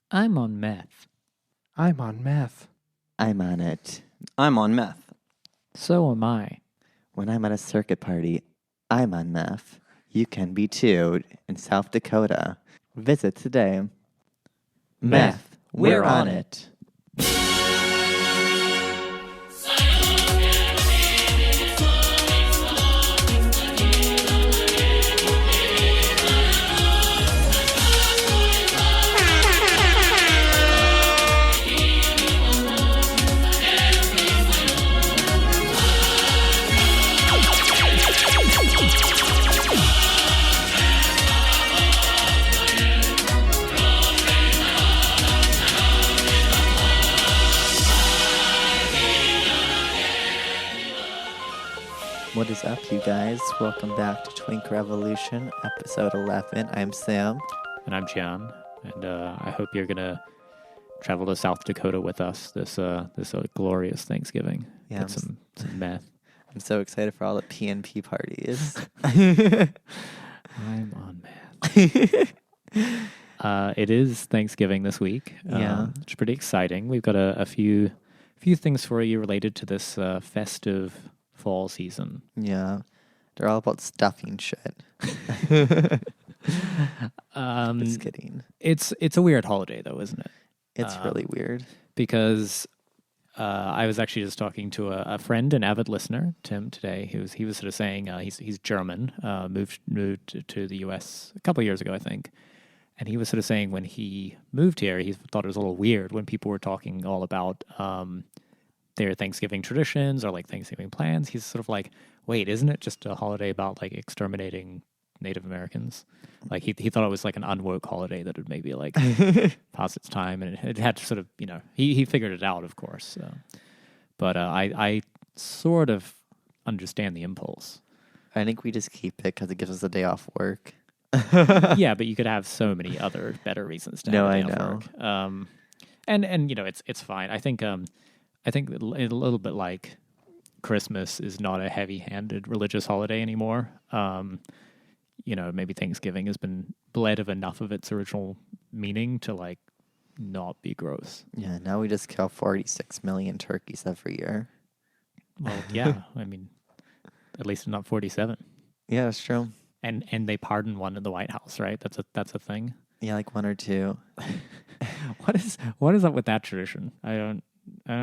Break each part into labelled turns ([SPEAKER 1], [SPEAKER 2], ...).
[SPEAKER 1] I'm on meth.
[SPEAKER 2] I'm on meth.
[SPEAKER 3] I'm on it.
[SPEAKER 4] I'm on meth.
[SPEAKER 1] So am I.
[SPEAKER 3] When I'm at a circuit party, I'm on meth. You can be too in South Dakota. Visit today.
[SPEAKER 1] Meth.
[SPEAKER 3] We're on it. What is up, you guys? Welcome back to Twink Revolution, episode 11. I'm Sam.
[SPEAKER 1] And I'm John. And I hope you're going to travel to South Dakota with us this glorious Thanksgiving.
[SPEAKER 3] Yeah,
[SPEAKER 1] Get some meth.
[SPEAKER 3] I'm so excited for all the PNP parties.
[SPEAKER 1] I'm on meth. It is Thanksgiving this week.
[SPEAKER 3] Yeah.
[SPEAKER 1] It's pretty exciting. We've got a few things for you related to this festive fall season.
[SPEAKER 3] Yeah. They're all about stuffing shit. Just kidding.
[SPEAKER 1] It's a weird holiday, though, isn't it?
[SPEAKER 3] It's really weird.
[SPEAKER 1] Because I was actually just talking to a friend, an avid listener, Tim, today. He was sort of saying he's German, moved to the U.S. a couple of years ago, I think. And he was sort of saying when he moved here, he thought it was a little weird when people were talking all about their Thanksgiving traditions or like Thanksgiving plans. He's sort of like, wait, isn't it just a holiday about like exterminating Native Americans? Like he thought it was like an unwoke holiday that would maybe like pass its time, and it had to sort of, he figured it out, of course. So. But I sort of understand the impulse.
[SPEAKER 3] I think we just keep it because it gives us a day off work.
[SPEAKER 1] Yeah, but you could have so many other better reasons to have a day off work. And it's fine. I think a little bit like Christmas is not a heavy-handed religious holiday anymore. Maybe Thanksgiving has been bled of enough of its original meaning to like not be gross.
[SPEAKER 3] Yeah, now we just kill 46 million turkeys every year.
[SPEAKER 1] Well, yeah, I mean, at least not 47.
[SPEAKER 3] Yeah, that's true.
[SPEAKER 1] And they pardon one in the White House, right? That's a thing.
[SPEAKER 3] Yeah, like one or two.
[SPEAKER 1] What is up with that tradition? I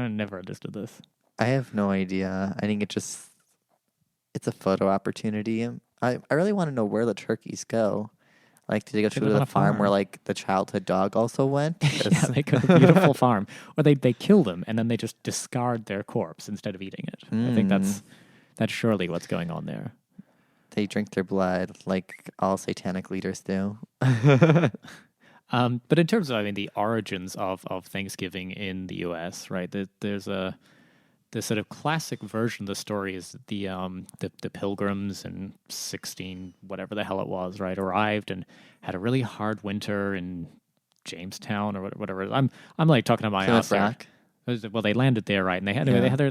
[SPEAKER 1] never understood this.
[SPEAKER 3] I have no idea. I think it's a photo opportunity. I really want to know where the turkeys go. Like, did they go to the farm where like the childhood dog also went?
[SPEAKER 1] Yeah, they go to a beautiful farm. Or they kill them and then they just discard their corpse instead of eating it. I think that's surely what's going on there.
[SPEAKER 3] They drink their blood like all satanic leaders do.
[SPEAKER 1] But in terms of, the origins of Thanksgiving in the U.S., right? There's the sort of classic version of the story is the Pilgrims in 16 whatever the hell it was, right? Arrived and had a really hard winter in Jamestown or whatever. I'm like talking to my ass here. Well, they landed there, right? And they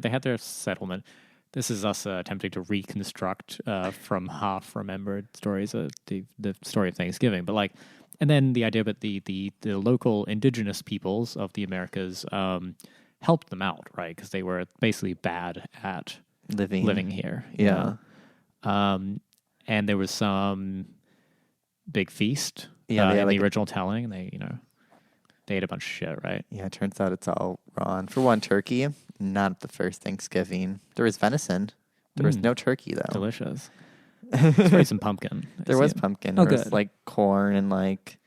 [SPEAKER 1] had their settlement. This is us attempting to reconstruct from half remembered stories the story of Thanksgiving, but like. And then the idea that the local indigenous peoples of the Americas helped them out, right? Because they were basically bad at living here.
[SPEAKER 3] Yeah.
[SPEAKER 1] And there was some big feast in the original telling. And they ate a bunch of shit, right?
[SPEAKER 3] Yeah, it turns out it's all wrong. For one, turkey, not the first Thanksgiving. There was venison. There was no turkey, though.
[SPEAKER 1] Delicious. There's probably some pumpkin.
[SPEAKER 3] There was pumpkin. There was like corn and like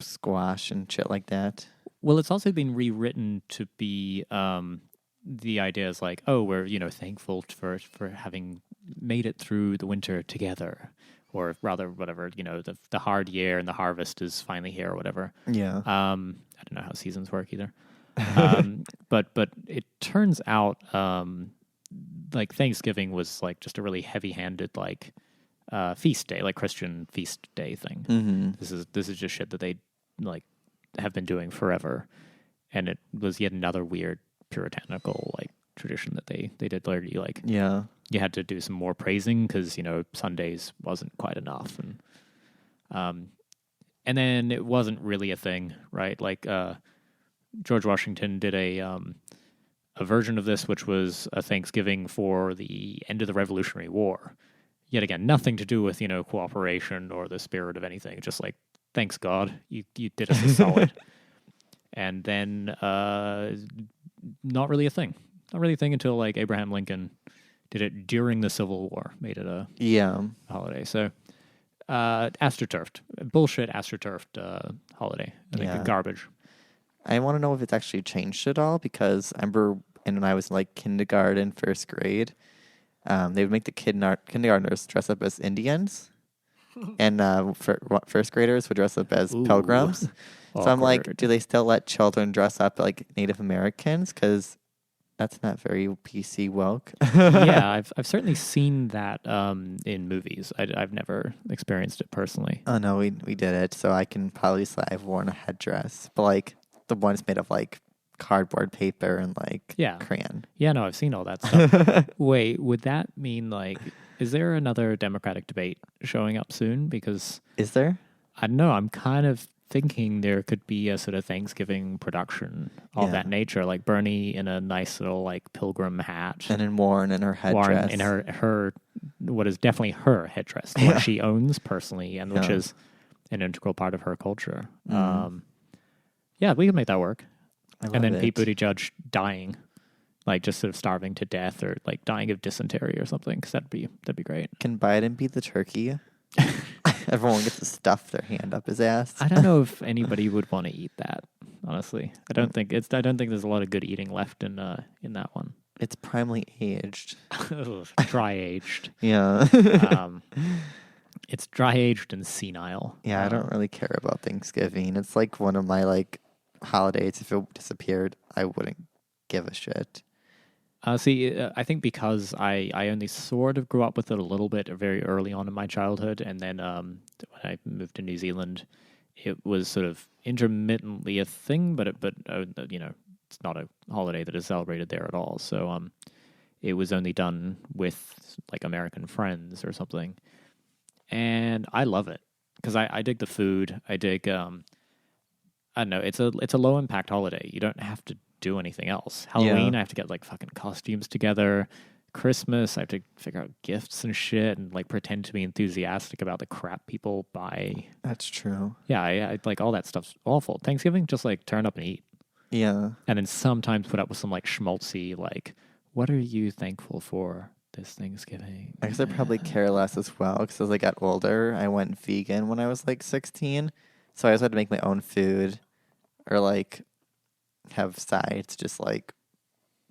[SPEAKER 3] squash and shit like that.
[SPEAKER 1] Well, it's also been rewritten to be the idea is like, oh, we're thankful for having made it through the winter together, or rather, whatever the hard year and the harvest is finally here, or whatever.
[SPEAKER 3] Yeah.
[SPEAKER 1] I don't know how seasons work either. But it turns out like Thanksgiving was like just a really heavy-handed like feast day, like Christian feast day thing.
[SPEAKER 3] Mm-hmm.
[SPEAKER 1] This is just shit that they like have been doing forever, and it was yet another weird puritanical like tradition that they did where you like you had to do some more praising because Sundays wasn't quite enough, and And then it wasn't really a thing, right? Like George Washington did a version of this, which was a Thanksgiving for the end of the Revolutionary War. Yet again, nothing to do with cooperation or the spirit of anything. Just like, thanks God, you did us a solid. And then not really a thing. Not really a thing until like Abraham Lincoln did it during the Civil War, made it a holiday. So astroturfed, bullshit astroturfed holiday. I think garbage.
[SPEAKER 3] I want to know if it's actually changed at all, because I remember when I was like kindergarten, first grade, they would make the kindergartners dress up as Indians, and first graders would dress up as pilgrims. So I'm like, do they still let children dress up like Native Americans? Because that's not very PC woke.
[SPEAKER 1] Yeah, I've certainly seen that in movies. I've never experienced it personally.
[SPEAKER 3] Oh no, we did it. So I can probably say I've worn a headdress, but like the ones made of like cardboard paper and like crayon.
[SPEAKER 1] Yeah, no, I've seen all that stuff. Wait, would that mean like, is there another Democratic debate showing up soon? Because
[SPEAKER 3] is there?
[SPEAKER 1] I don't know. I'm kind of thinking there could be a sort of Thanksgiving production of that nature, like Bernie in a nice little like pilgrim hat,
[SPEAKER 3] and then Warren in her headdress,
[SPEAKER 1] Warren in her what is definitely her headdress, the one she owns personally, and which is an integral part of her culture. Yeah, we could make that work. And then Pete Buttigieg dying, like just sort of starving to death or like dying of dysentery or something, because that'd be great.
[SPEAKER 3] Can Biden be the turkey? Everyone gets to stuff their hand up his ass.
[SPEAKER 1] I don't know if anybody would want to eat that. Honestly, I don't think there's a lot of good eating left in that one.
[SPEAKER 3] It's primely aged,
[SPEAKER 1] dry aged.
[SPEAKER 3] Yeah.
[SPEAKER 1] It's dry aged and senile.
[SPEAKER 3] Yeah, I don't really care about Thanksgiving. It's like one of my like holidays. If it disappeared, I wouldn't give a shit.
[SPEAKER 1] I think because I only sort of grew up with it a little bit very early on in my childhood, and then when I moved to New Zealand, it was sort of intermittently a thing, but it's not a holiday that is celebrated there at all. So it was only done with like American friends or something, and I love it because I dig the food. I dig I don't know. It's a low impact holiday. You don't have to do anything else. Halloween, I have to get like fucking costumes together. Christmas, I have to figure out gifts and shit and like pretend to be enthusiastic about the crap people buy.
[SPEAKER 3] That's true.
[SPEAKER 1] Yeah, I like all that stuff's awful. Thanksgiving, just like turn up and eat.
[SPEAKER 3] Yeah.
[SPEAKER 1] And then sometimes put up with some like schmaltzy, like, what are you thankful for this Thanksgiving?
[SPEAKER 3] I guess I probably care less as well, because as I got older, I went vegan when I was like 16. So I always had to make my own food or like have sides, just like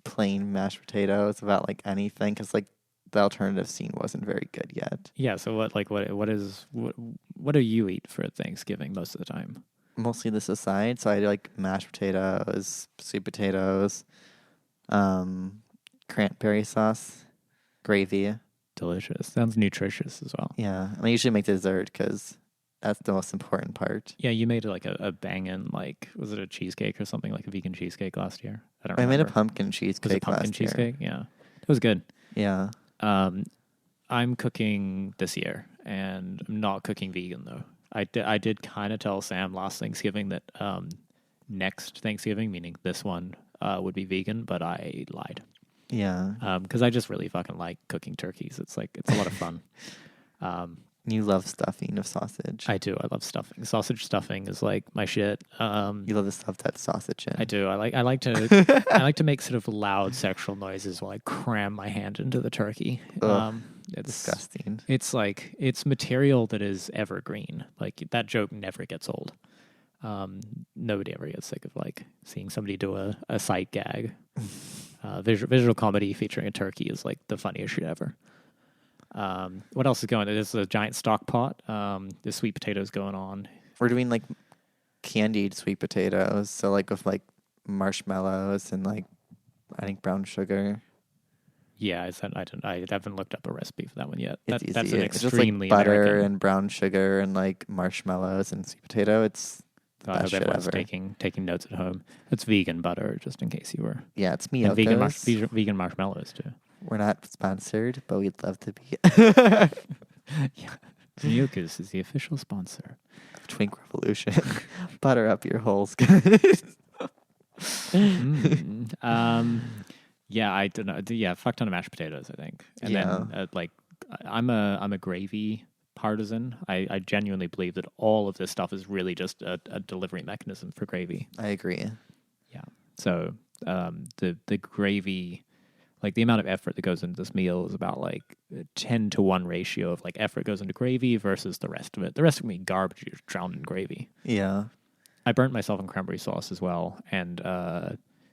[SPEAKER 3] plain mashed potatoes without like anything, because like the alternative scene wasn't very good yet.
[SPEAKER 1] Yeah, so what do you eat for Thanksgiving most of the time?
[SPEAKER 3] Mostly this aside, so I like mashed potatoes, sweet potatoes, cranberry sauce, gravy.
[SPEAKER 1] Delicious. Sounds nutritious as well.
[SPEAKER 3] Yeah, and I usually make dessert because that's the most important part.
[SPEAKER 1] Yeah, you made like a banging, like, was it a cheesecake or something, like a vegan cheesecake last year?
[SPEAKER 3] I made a pumpkin cheesecake
[SPEAKER 1] was it pumpkin
[SPEAKER 3] last
[SPEAKER 1] cheesecake?
[SPEAKER 3] year.
[SPEAKER 1] Yeah. It was good.
[SPEAKER 3] Yeah.
[SPEAKER 1] I'm cooking this year, and I'm not cooking vegan, though. I did kind of tell Sam last Thanksgiving that next Thanksgiving, meaning this one, would be vegan, but I lied.
[SPEAKER 3] Yeah.
[SPEAKER 1] Because I just really fucking like cooking turkeys. It's a lot of fun.
[SPEAKER 3] You love stuffing of sausage.
[SPEAKER 1] I do. I love stuffing. Sausage stuffing is like my shit.
[SPEAKER 3] You love the stuff that's sausage in.
[SPEAKER 1] I do. I like to make sort of loud sexual noises while I cram my hand into the turkey.
[SPEAKER 3] It's disgusting.
[SPEAKER 1] It's like it's material that is evergreen. Like that joke never gets old. Nobody ever gets sick of like seeing somebody do a sight gag. Visual comedy featuring a turkey is like the funniest shit ever. What else is going on? There's a giant stock pot. There's sweet potatoes going on.
[SPEAKER 3] We're doing like candied sweet potatoes, so like with like marshmallows and like I think brown sugar.
[SPEAKER 1] Yeah, I haven't looked up a recipe for that one yet.
[SPEAKER 3] It's easy.
[SPEAKER 1] That's an
[SPEAKER 3] it's
[SPEAKER 1] extremely
[SPEAKER 3] just like butter
[SPEAKER 1] American.
[SPEAKER 3] and brown sugar and like marshmallows and sweet potato. It's the
[SPEAKER 1] I
[SPEAKER 3] best
[SPEAKER 1] hope
[SPEAKER 3] shit
[SPEAKER 1] everyone's
[SPEAKER 3] ever.
[SPEAKER 1] taking notes at home. It's vegan butter, just in case you were.
[SPEAKER 3] Yeah, it's
[SPEAKER 1] And
[SPEAKER 3] Miyoko's.
[SPEAKER 1] vegan marshmallows too.
[SPEAKER 3] We're not sponsored, but we'd love to be.
[SPEAKER 1] Yeah. Mucus is the official sponsor.
[SPEAKER 3] Twink Revolution. Butter up your holes, guys.
[SPEAKER 1] Yeah, I don't know. Yeah, fuck ton of mashed potatoes, I think. And
[SPEAKER 3] Yeah.
[SPEAKER 1] then I'm a gravy partisan. I genuinely believe that all of this stuff is really just a delivery mechanism for gravy.
[SPEAKER 3] I agree.
[SPEAKER 1] Yeah. So the gravy, like the amount of effort that goes into this meal is about like a 10-to-1 ratio of like effort goes into gravy versus the rest of it. The rest of me garbage you just drowned in gravy.
[SPEAKER 3] Yeah.
[SPEAKER 1] I burnt myself in cranberry sauce as well, and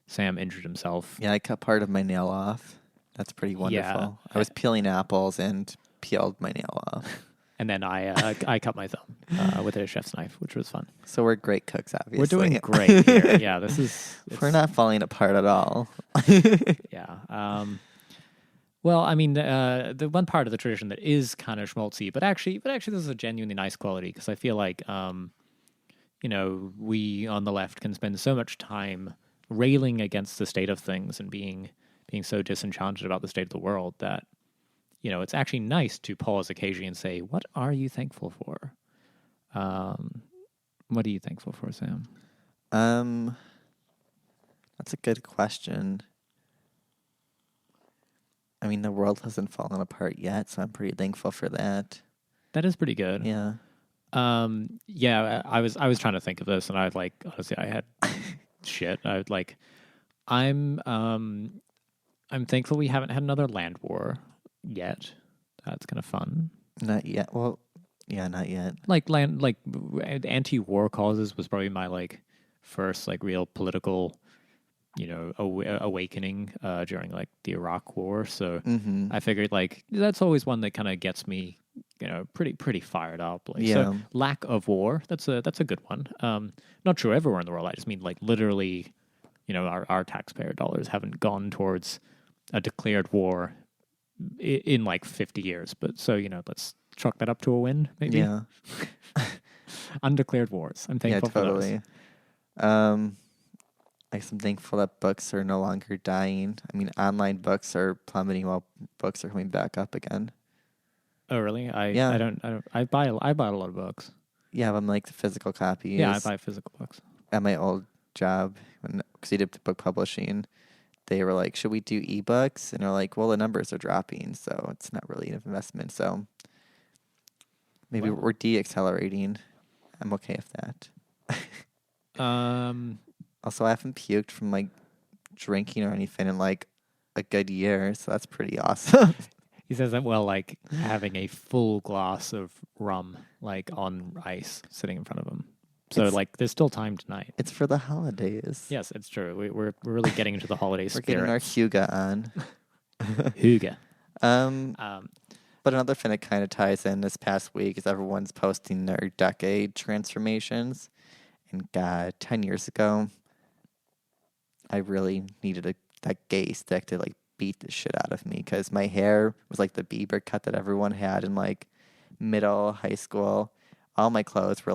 [SPEAKER 1] Sam injured himself.
[SPEAKER 3] Yeah, I cut part of my nail off. That's pretty wonderful.
[SPEAKER 1] Yeah.
[SPEAKER 3] I was peeling apples and peeled my nail off.
[SPEAKER 1] And then I cut my thumb with a chef's knife, which was fun.
[SPEAKER 3] So we're great cooks, obviously.
[SPEAKER 1] We're doing great here. Yeah,
[SPEAKER 3] We're not falling apart at all.
[SPEAKER 1] Yeah. Well, I mean, the one part of the tradition that is kind of schmaltzy, but actually, this is a genuinely nice quality because I feel like, we on the left can spend so much time railing against the state of things and being so disenchanted about the state of the world that, it's actually nice to pause occasionally and say, "What are you thankful for?" What are you thankful for, Sam?
[SPEAKER 3] That's a good question. I mean, the world hasn't fallen apart yet, so I'm pretty thankful for that.
[SPEAKER 1] That is pretty good.
[SPEAKER 3] Yeah.
[SPEAKER 1] Yeah, I was trying to think of this, and I honestly I had shit. I'm thankful we haven't had another land war yet. That's kind of fun.
[SPEAKER 3] Not yet. Well, yeah, not yet.
[SPEAKER 1] Anti-war causes was probably my first real political awakening during the Iraq War. So I figured that's always one that kind of gets me pretty fired up. So lack of war, that's a good one. Not true everywhere in the world. I just mean literally, our taxpayer dollars haven't gone towards a declared war in 50 years. But so let's chalk that up to a win, maybe.
[SPEAKER 3] Yeah.
[SPEAKER 1] Undeclared wars. I'm thankful for those.
[SPEAKER 3] I guess I'm thankful that books are no longer dying. I mean, online books are plummeting while books are coming back up again.
[SPEAKER 1] Oh, really? I buy a lot of books.
[SPEAKER 3] Yeah, I'm the physical copies.
[SPEAKER 1] Yeah, I buy physical books.
[SPEAKER 3] At my old job, because I did book publishing, they were like, should we do ebooks? And they're like, well, the numbers are dropping, so it's not really an investment. So maybe we're de-accelerating. I'm okay with that. Also, I haven't puked from drinking or anything in a good year, so that's pretty awesome.
[SPEAKER 1] He says that having a full glass of rum on ice sitting in front of him. So there's still time tonight.
[SPEAKER 3] It's for the holidays.
[SPEAKER 1] Yes, it's true. We're really getting into the holiday spirit.
[SPEAKER 3] We're getting our Huga on.
[SPEAKER 1] Huga.
[SPEAKER 3] But another thing that kind of ties in this past week is everyone's posting their decade transformations. And God, 10 years ago, I really needed that gay stick to beat the shit out of me because my hair was the Bieber cut that everyone had in middle high school. All my clothes were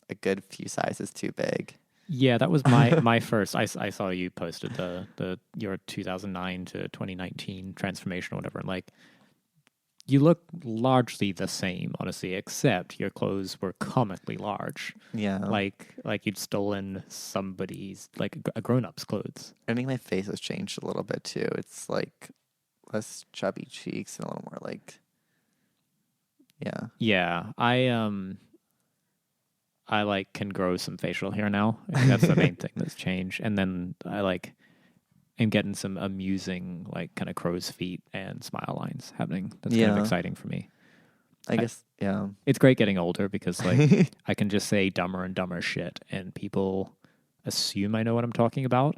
[SPEAKER 3] a good few sizes too big.
[SPEAKER 1] Yeah, that was my first. I saw you posted your 2009 to 2019 transformation or whatever, and you look largely the same, honestly, except your clothes were comically large.
[SPEAKER 3] Yeah.
[SPEAKER 1] Like you'd stolen somebody's, a grown-up's clothes.
[SPEAKER 3] I think my face has changed a little bit, too. It's, less chubby cheeks and a little more, yeah.
[SPEAKER 1] Yeah. I can grow some facial hair now. I think that's the main thing that's changed. And then I am getting some amusing, kind of crow's feet and smile lines happening. That's kind of exciting for me.
[SPEAKER 3] I guess, yeah.
[SPEAKER 1] It's great getting older because, I can just say dumber and dumber shit and people assume I know what I'm talking about.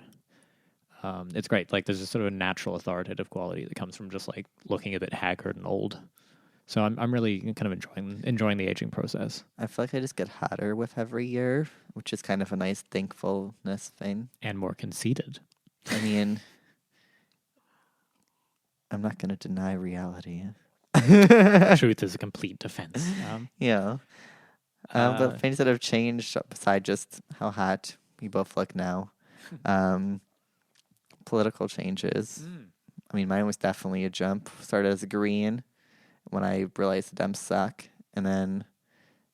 [SPEAKER 1] It's great. There's a sort of a natural authoritative quality that comes from just, looking a bit haggard and old. So I'm really kind of enjoying the aging process.
[SPEAKER 3] I feel I just get hotter with every year, which is kind of a nice thankfulness thing.
[SPEAKER 1] And more conceited.
[SPEAKER 3] I mean, I'm not going to deny reality.
[SPEAKER 1] Truth is a complete defense.
[SPEAKER 3] Yeah. But things that have changed besides just how hot we both look now. Political changes. I mean, mine was definitely a jump. Started as a green when I realized the Dems suck. and then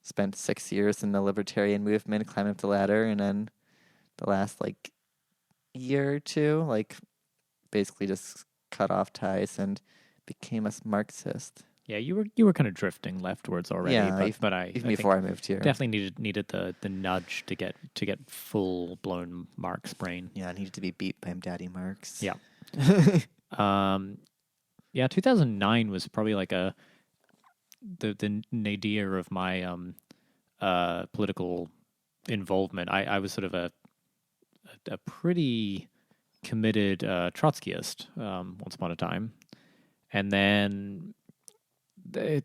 [SPEAKER 3] spent 6 years in the libertarian movement, climbing up the ladder, and then the last like year or two, like basically just cut off ties and became a Marxist.
[SPEAKER 1] Yeah, you were kind of drifting leftwards already,
[SPEAKER 3] Yeah,
[SPEAKER 1] but I
[SPEAKER 3] even
[SPEAKER 1] think
[SPEAKER 3] before I moved here.
[SPEAKER 1] definitely needed the nudge to get full blown Marx brain.
[SPEAKER 3] Yeah, I needed to be beat by Daddy Marx.
[SPEAKER 1] Yeah. Yeah, 2009 was probably like the nadir of my political involvement. I was sort of a pretty committed Trotskyist once upon a time, and then there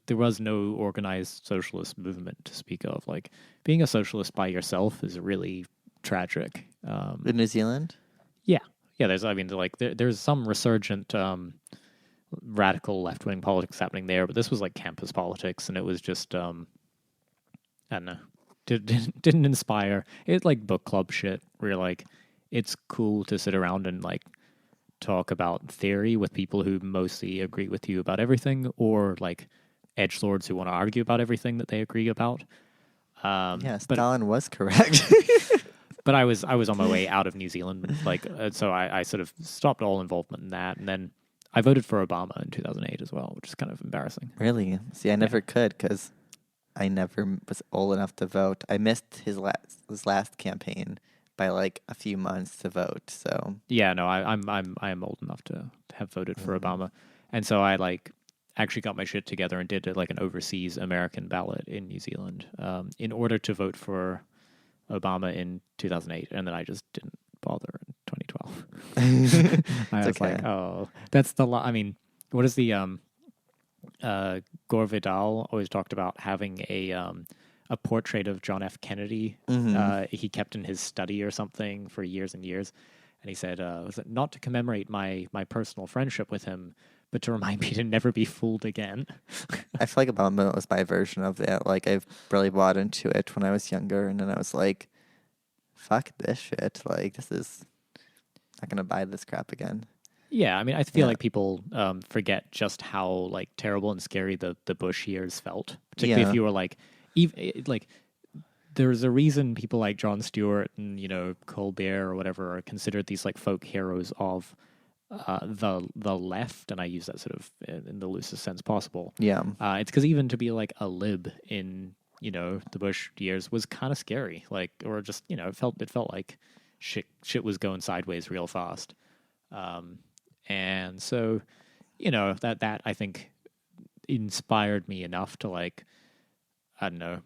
[SPEAKER 1] was no organized socialist movement to speak of. Like being a socialist by yourself is really tragic.
[SPEAKER 3] In New Zealand?
[SPEAKER 1] Yeah. There's some resurgent radical left wing politics happening there, but this was like campus politics, and it was just I don't know, didn't inspire. It's like book club shit where like it's cool to sit around and like talk about theory with people who mostly agree with you about everything, or like edgelords who want to argue about everything that they agree about.
[SPEAKER 3] Yeah, Stalin was correct.
[SPEAKER 1] But I was on my way out of New Zealand, like so I sort of stopped all involvement in that, and then I voted for Obama in 2008 as well, which is kind of embarrassing.
[SPEAKER 3] Really? See, I never could because I never was old enough to vote. I missed his last campaign by like a few months to vote. So
[SPEAKER 1] yeah, no, I'm old enough to have voted for Obama, and so I like actually got my shit together and did like an overseas American ballot in New Zealand in order to vote for Obama in 2008, and then I just didn't bother in 2012. I was like, oh, that's the I mean, what is the Gore Vidal always talked about having a portrait of John F. Kennedy he kept in his study or something for years and years, and he said, was it not to commemorate my personal friendship with him, but to remind me to never be fooled again.
[SPEAKER 3] I feel like Obama was my version of that. Like, I've really bought into it when I was younger, and then I was like, fuck this shit. Like, this is not going to buy this crap again.
[SPEAKER 1] Yeah, I mean, I feel like people forget just how, like, terrible and scary the Bush years felt. Particularly if you were, like, there's a reason people like Jon Stewart and, you know, Colbert or whatever are considered these, like, folk heroes of the left, and I use that sort of in the loosest sense possible.
[SPEAKER 3] Yeah,
[SPEAKER 1] it's because even to be like a lib in, you know, the Bush years was kind of scary, like, or just, you know, it felt like shit was going sideways real fast, and so, you know, that I think inspired me enough to, like, I don't know,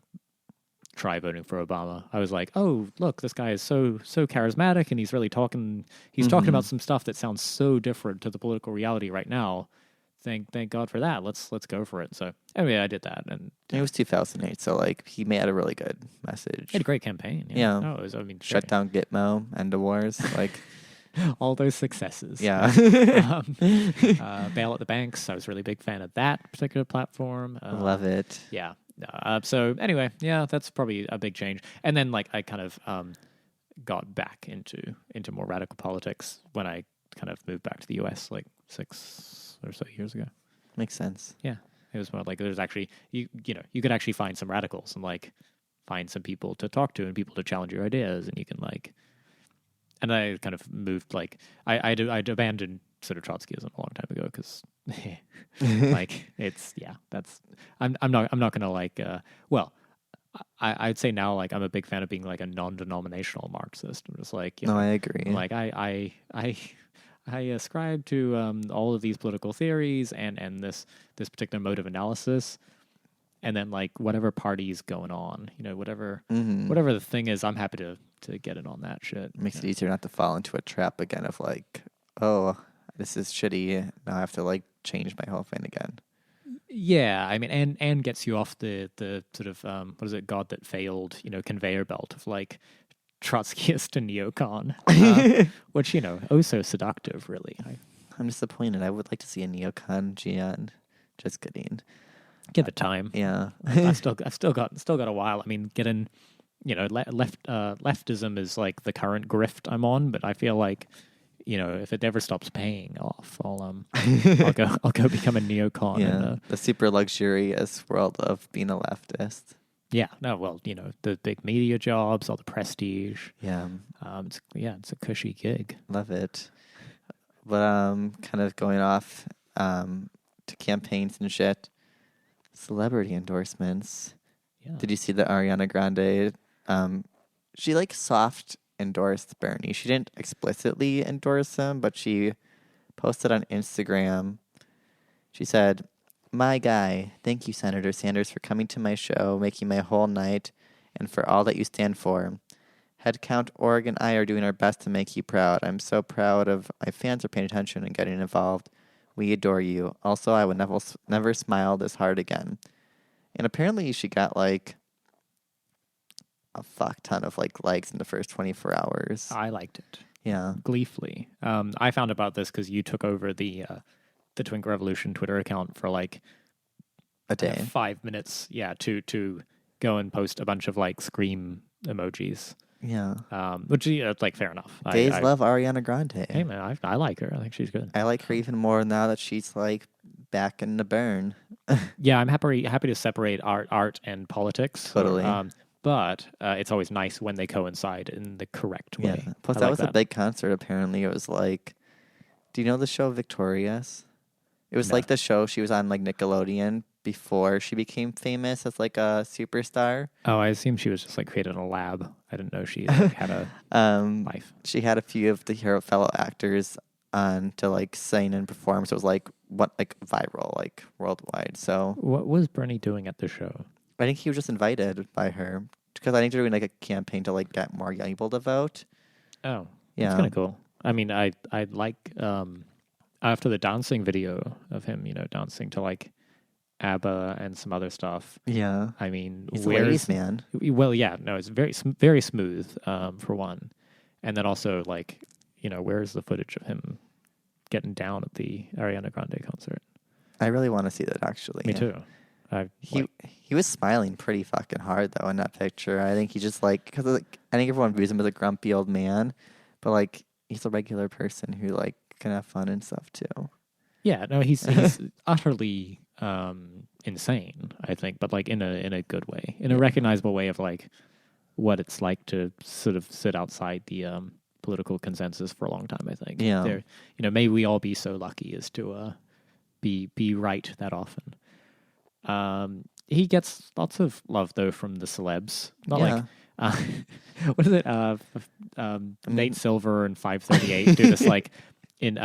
[SPEAKER 1] try voting for Obama. I was like, oh, look, this guy is so charismatic, and he's really talking about some stuff that sounds so different to the political reality right now. Thank God for that. Let's go for it. So anyway, I did that, and
[SPEAKER 3] it was 2008, so like he made a really good message.
[SPEAKER 1] He had a great campaign.
[SPEAKER 3] Yeah.
[SPEAKER 1] Oh, it was, I mean,
[SPEAKER 3] shut down Gitmo, end of wars, like
[SPEAKER 1] all those successes.
[SPEAKER 3] Yeah.
[SPEAKER 1] Bail at the banks. I was a really big fan of that particular platform.
[SPEAKER 3] Love it.
[SPEAKER 1] Yeah. So anyway, yeah, that's probably a big change. And then, like, I kind of got back into more radical politics when I kind of moved back to the US like 6 or so years ago.
[SPEAKER 3] Makes sense.
[SPEAKER 1] Yeah, it was more like there's actually you could actually find some radicals and like find some people to talk to and people to challenge your ideas, and you can like. And I kind of moved like I'd abandoned sort of Trotskyism a long time ago because like that's I'm not gonna like I'd say now like I'm a big fan of being like a non-denominational Marxist. I'm just like, you know,
[SPEAKER 3] I agree.
[SPEAKER 1] Like I ascribe to all of these political theories and this particular mode of analysis, and then like whatever party's going on, you know, whatever the thing is, I'm happy to get in on that shit.
[SPEAKER 3] It makes it easier not to fall into a trap again of like, oh, this is shitty. Now I have to like change my whole thing again.
[SPEAKER 1] Yeah, I mean, and gets you off the sort of what is it, God that failed, you know, conveyor belt of like Trotskyist and neocon, which, you know, oh so seductive, really.
[SPEAKER 3] I'm disappointed. I would like to see a neocon Gian. Just kidding.
[SPEAKER 1] Give it time.
[SPEAKER 3] Yeah,
[SPEAKER 1] I've still got a while. I mean, getting, you know, leftism is like the current grift I'm on, but I feel like, if it ever stops paying off, I'll go become a neocon.
[SPEAKER 3] Yeah, the super luxurious world of being a leftist.
[SPEAKER 1] Yeah, no, well, the big media jobs, all the prestige.
[SPEAKER 3] Yeah,
[SPEAKER 1] it's a cushy gig.
[SPEAKER 3] love it. But kind of going off to campaigns and shit. Celebrity endorsements.
[SPEAKER 1] Yeah.
[SPEAKER 3] Did you see that Ariana Grande? She like soft endorsed Bernie. She didn't explicitly endorse him, but she posted on Instagram. She said, "My guy, thank you, Senator Sanders, for coming to my show, making my whole night, and for all that you stand for. Headcount Org and I are doing our best to make you proud. I'm so proud of my fans are paying attention and getting involved. We adore you. Also, I would never smile this hard again." And apparently she got like a fuck ton of like likes in the first 24 hours.
[SPEAKER 1] I liked it.
[SPEAKER 3] Yeah.
[SPEAKER 1] Gleefully. I found about this because you took over the Twink Revolution Twitter account for like
[SPEAKER 3] A day.
[SPEAKER 1] 5 minutes. Yeah, to go and post a bunch of like scream emojis.
[SPEAKER 3] Yeah.
[SPEAKER 1] Which like fair enough.
[SPEAKER 3] Gays love Ariana Grande.
[SPEAKER 1] Hey man, I like her. I think she's good.
[SPEAKER 3] I like her even more now that she's like back in the burn.
[SPEAKER 1] Yeah, I'm happy to separate art and politics.
[SPEAKER 3] Totally.
[SPEAKER 1] But it's always nice when they coincide in the correct way.
[SPEAKER 3] Yeah. Plus, that was a big concert. Apparently, it was like, do you know the show Victorious? It was like the show she was on like Nickelodeon before she became famous as like a superstar.
[SPEAKER 1] Oh, I assume she was just like created in a lab. I didn't know she like, had a life.
[SPEAKER 3] She had a few of her fellow actors on to like sing and perform. So it was like viral, like worldwide. So
[SPEAKER 1] what was Bernie doing at the show?
[SPEAKER 3] I think he was just invited by her because I think they're doing like a campaign to like get more young people to vote.
[SPEAKER 1] Oh,
[SPEAKER 3] yeah,
[SPEAKER 1] that's kind of cool. I mean, I like after the dancing video of him, dancing to like ABBA and some other stuff.
[SPEAKER 3] Yeah,
[SPEAKER 1] I mean,
[SPEAKER 3] he's a ladies' man.
[SPEAKER 1] Well, yeah, no, it's very smooth for one, and then also like where's the footage of him getting down at the Ariana Grande concert?
[SPEAKER 3] I really want to see that actually.
[SPEAKER 1] Me too.
[SPEAKER 3] He was smiling pretty fucking hard though in that picture. I think he just like because like, I think everyone views him as a grumpy old man, but like he's a regular person who like can have fun and stuff too.
[SPEAKER 1] Yeah, no, he's utterly insane, I think, but like in a good way, in a recognizable way of like what it's like to sort of sit outside the political consensus for a long time. I think.
[SPEAKER 3] Yeah.
[SPEAKER 1] May we all be so lucky as to be right that often. He gets lots of love though from the celebs. Not like what is it? Nate Silver and 538 do this like in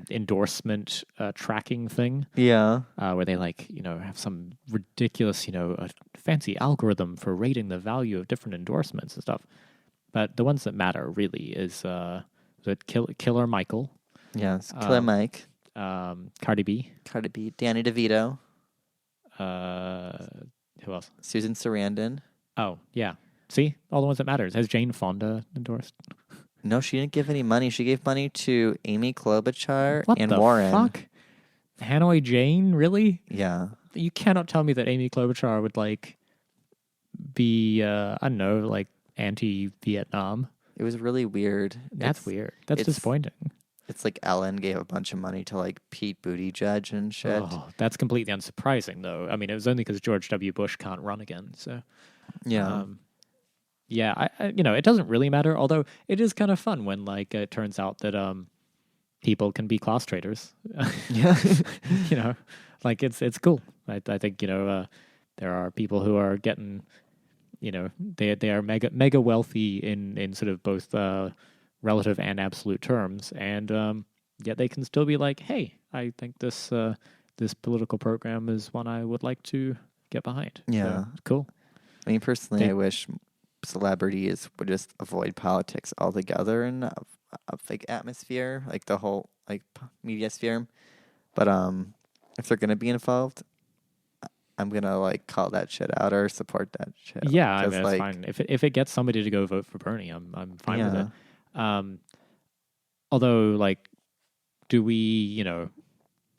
[SPEAKER 1] endorsement tracking thing.
[SPEAKER 3] Yeah.
[SPEAKER 1] Where they like have some ridiculous a fancy algorithm for rating the value of different endorsements and stuff. But the ones that matter really is Killer Michael.
[SPEAKER 3] Yes, Killer Mike.
[SPEAKER 1] Cardi B,
[SPEAKER 3] Danny DeVito.
[SPEAKER 1] Who else?
[SPEAKER 3] Susan Sarandon.
[SPEAKER 1] Oh, yeah. See? All the ones that matters. Has Jane Fonda endorsed?
[SPEAKER 3] No, she didn't give any money. She gave money to Amy Klobuchar
[SPEAKER 1] What
[SPEAKER 3] and
[SPEAKER 1] the
[SPEAKER 3] Warren.
[SPEAKER 1] Fuck? Hanoi Jane? Really?
[SPEAKER 3] Yeah.
[SPEAKER 1] You cannot tell me that Amy Klobuchar would, like, be, I don't know, like, anti-Vietnam.
[SPEAKER 3] It was really weird.
[SPEAKER 1] That's weird. That's disappointing.
[SPEAKER 3] It's like Ellen gave a bunch of money to like Pete Buttigieg and shit.
[SPEAKER 1] Oh, that's completely unsurprising, though. I mean, it was only because George W. Bush can't run again. So,
[SPEAKER 3] yeah,
[SPEAKER 1] yeah. I it doesn't really matter. Although it is kind of fun when like it turns out that people can be class traders.
[SPEAKER 3] Yeah,
[SPEAKER 1] like it's cool. I think there are people who are getting, they are mega wealthy in sort of both relative and absolute terms, and yet they can still be like, hey, I think this political program is one I would like to get behind.
[SPEAKER 3] Yeah,
[SPEAKER 1] so, cool.
[SPEAKER 3] I mean, personally, I wish celebrities would just avoid politics altogether in a fake atmosphere, like the whole like media sphere. But if they're gonna be involved, I'm gonna like call that shit out or support that shit.
[SPEAKER 1] Yeah, I mean, that's fine. If it gets somebody to go vote for Bernie, I'm fine with it. Although, like, do we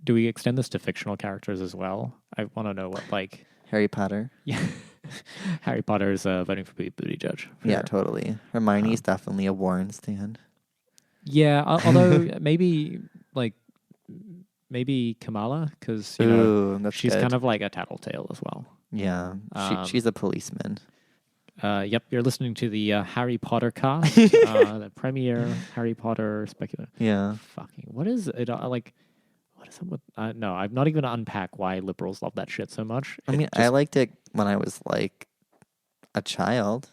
[SPEAKER 1] extend this to fictional characters as well? I want to know what, like,
[SPEAKER 3] Harry Potter.
[SPEAKER 1] Yeah, Harry Potter's voting for Buttigieg.
[SPEAKER 3] Yeah, totally. Hermione's definitely a Warren stan.
[SPEAKER 1] Yeah, although maybe Kamala, because
[SPEAKER 3] Ooh, that's
[SPEAKER 1] she's
[SPEAKER 3] good.
[SPEAKER 1] kind of like a tattletale as well.
[SPEAKER 3] Yeah, she's a policeman.
[SPEAKER 1] Yep, you're listening to the Harry Potter cast, the premier Harry Potter speculator.
[SPEAKER 3] Yeah.
[SPEAKER 1] Fucking, what is it like? What is it with? No, I'm not even gonna unpack why liberals love that shit so much.
[SPEAKER 3] I mean, I liked it when I was like a child.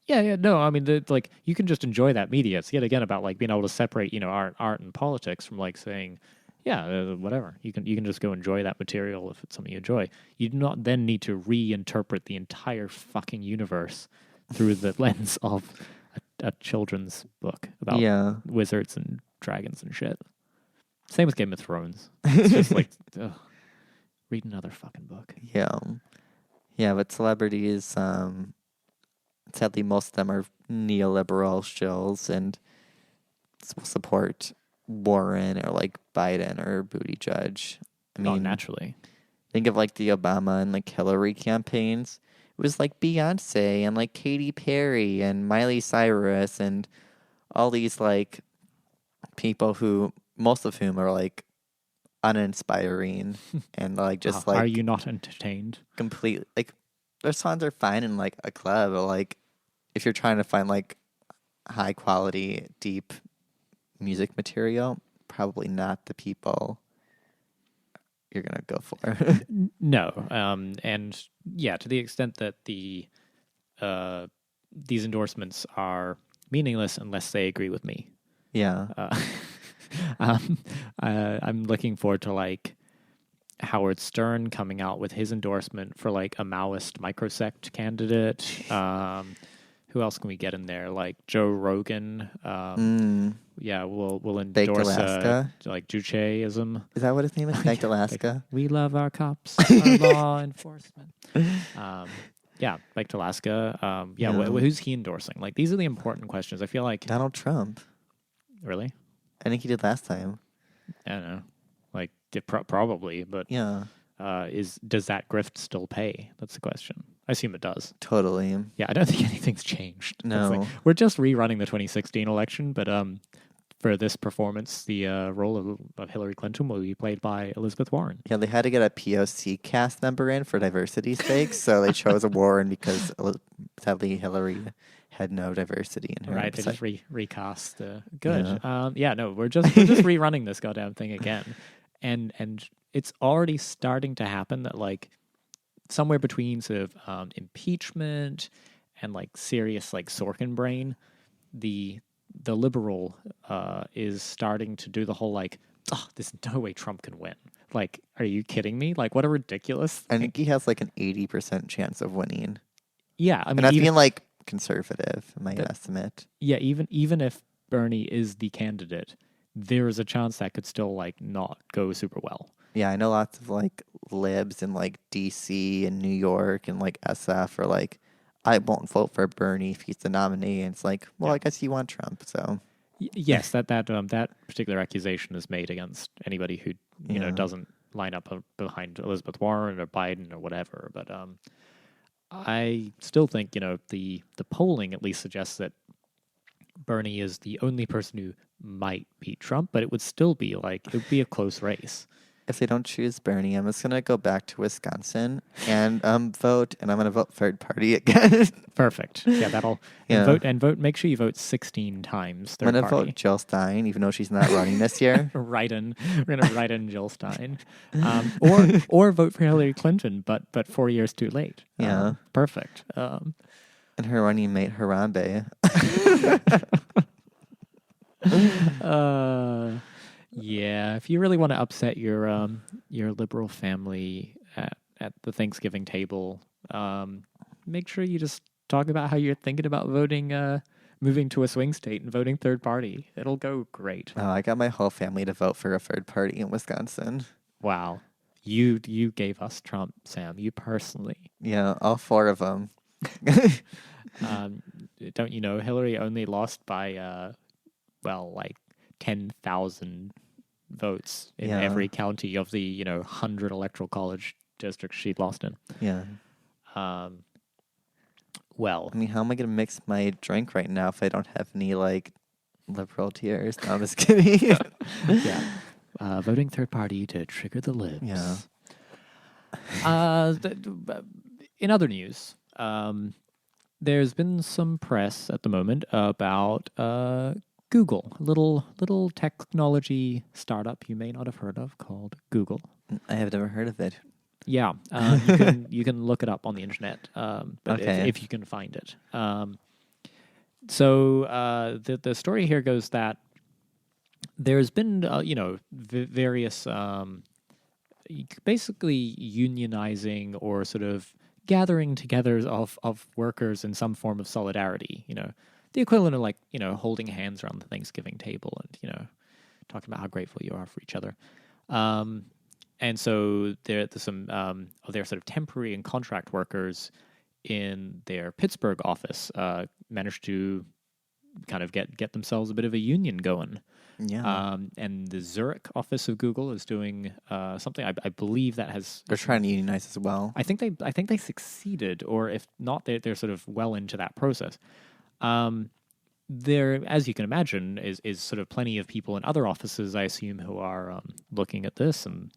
[SPEAKER 1] Yeah, no, I mean, like you can just enjoy that media. It's yet again about like being able to separate, art and politics from like saying, yeah, whatever. You can just go enjoy that material if it's something you enjoy. You do not then need to reinterpret the entire fucking universe through the lens of a children's book about wizards and dragons and shit. Same with Game of Thrones. It's just like, ugh, read another fucking book.
[SPEAKER 3] Yeah, but celebrities, sadly, most of them are neoliberal shills and support Warren or like Biden or Buttigieg. I mean,
[SPEAKER 1] naturally.
[SPEAKER 3] Think of like the Obama and like Hillary campaigns. It was like Beyonce and like Katy Perry and Miley Cyrus and all these like people who, most of whom are like uninspiring and like just like.
[SPEAKER 1] Are you not entertained?
[SPEAKER 3] Completely. Like their songs are fine in like a club, or like if you're trying to find like high quality, deep music material, probably not the people you're gonna go for.
[SPEAKER 1] No, and yeah, to the extent that these endorsements are meaningless unless they agree with me.
[SPEAKER 3] Yeah.
[SPEAKER 1] I'm looking forward to like Howard Stern coming out with his endorsement for like a Maoist microsect candidate. Who else can we get in there? Like Joe Rogan. Yeah, we'll endorse like Jucheism.
[SPEAKER 3] Is that what his name is? Baked Alaska.
[SPEAKER 1] We love our cops, our law enforcement. Yeah, Baked Alaska. Who's he endorsing? Like these are the important questions. I feel like
[SPEAKER 3] Donald Trump.
[SPEAKER 1] Really?
[SPEAKER 3] I think he did last time.
[SPEAKER 1] I don't know. Like probably, but
[SPEAKER 3] yeah.
[SPEAKER 1] Does that grift still pay? That's the question. I assume it does.
[SPEAKER 3] Totally.
[SPEAKER 1] Yeah, I don't think anything's changed.
[SPEAKER 3] No.
[SPEAKER 1] Like, we're just rerunning the 2016 election, but for this performance, the role of Hillary Clinton will be played by Elizabeth Warren.
[SPEAKER 3] Yeah, they had to get a POC cast member in for diversity's sake, so they chose a Warren because sadly Hillary had no diversity in her.
[SPEAKER 1] Right, they just recast. Good. Yeah. No, we're just rerunning this goddamn thing again, and it's already starting to happen that like somewhere between sort of impeachment and like serious like Sorkin brain, the liberal is starting to do the whole like, oh, there's no way Trump can win. Like, are you kidding me? Like, what a ridiculous thing.
[SPEAKER 3] I think he has like an 80% chance of winning.
[SPEAKER 1] Yeah, I mean,
[SPEAKER 3] and that's being like conservative, in my estimate.
[SPEAKER 1] Yeah, even if Bernie is the candidate, there is a chance that could still like not go super well.
[SPEAKER 3] Yeah, I know lots of like libs in like DC and New York and like SF are like, I won't vote for Bernie if he's the nominee. And it's like, well, I guess you want Trump, so.
[SPEAKER 1] Yes, that particular accusation is made against anybody who doesn't line up behind Elizabeth Warren or Biden or whatever. But I still think the polling at least suggests that Bernie is the only person who might beat Trump, but it would still be a close race.
[SPEAKER 3] If they don't choose Bernie, I'm just gonna go back to Wisconsin and vote, and I'm gonna vote third party again.
[SPEAKER 1] Perfect. Yeah, that'll vote. Make sure you vote 16 times.
[SPEAKER 3] I'm gonna vote Jill Stein, even though she's not running this year.
[SPEAKER 1] We're gonna write in Jill Stein, or vote for Hillary Clinton, but 4 years too late.
[SPEAKER 3] Yeah,
[SPEAKER 1] perfect.
[SPEAKER 3] And her running mate Harambe.
[SPEAKER 1] Yeah, if you really want to upset your liberal family at the Thanksgiving table, make sure you just talk about how you're thinking about voting, moving to a swing state and voting third party. It'll go great.
[SPEAKER 3] Oh, I got my whole family to vote for a third party in Wisconsin.
[SPEAKER 1] Wow, you gave us Trump, Sam. You personally.
[SPEAKER 3] Yeah, all 4 of them.
[SPEAKER 1] Don't you know Hillary only lost by 10,000 votes in every county of the 100 electoral college districts she'd lost in.
[SPEAKER 3] Yeah.
[SPEAKER 1] Well,
[SPEAKER 3] I mean, how am I gonna mix my drink right now if I don't have any like liberal tears. No, I'm just kidding.
[SPEAKER 1] Yeah. Voting third party to trigger the libs.
[SPEAKER 3] Yeah.
[SPEAKER 1] In other news, there's been some press at the moment about Google, a little technology startup you may not have heard of called Google.
[SPEAKER 3] I have never heard of it.
[SPEAKER 1] Yeah, you can look it up on the internet, but
[SPEAKER 3] Okay.
[SPEAKER 1] if you can find it. So the story here goes that there's been various basically unionizing or sort of gathering together of workers in some form of solidarity. The equivalent of holding hands around the Thanksgiving table and talking about how grateful you are for each other. And so there's some of their sort of temporary and contract workers in their Pittsburgh office managed to kind of get themselves a bit of a union going.
[SPEAKER 3] Yeah.
[SPEAKER 1] And the Zurich office of Google is doing something. I believe that has.
[SPEAKER 3] They're trying to unionize as well.
[SPEAKER 1] I think they succeeded, or if not, they're sort of well into that process. There, as you can imagine, is sort of plenty of people in other offices, I assume, who are looking at this and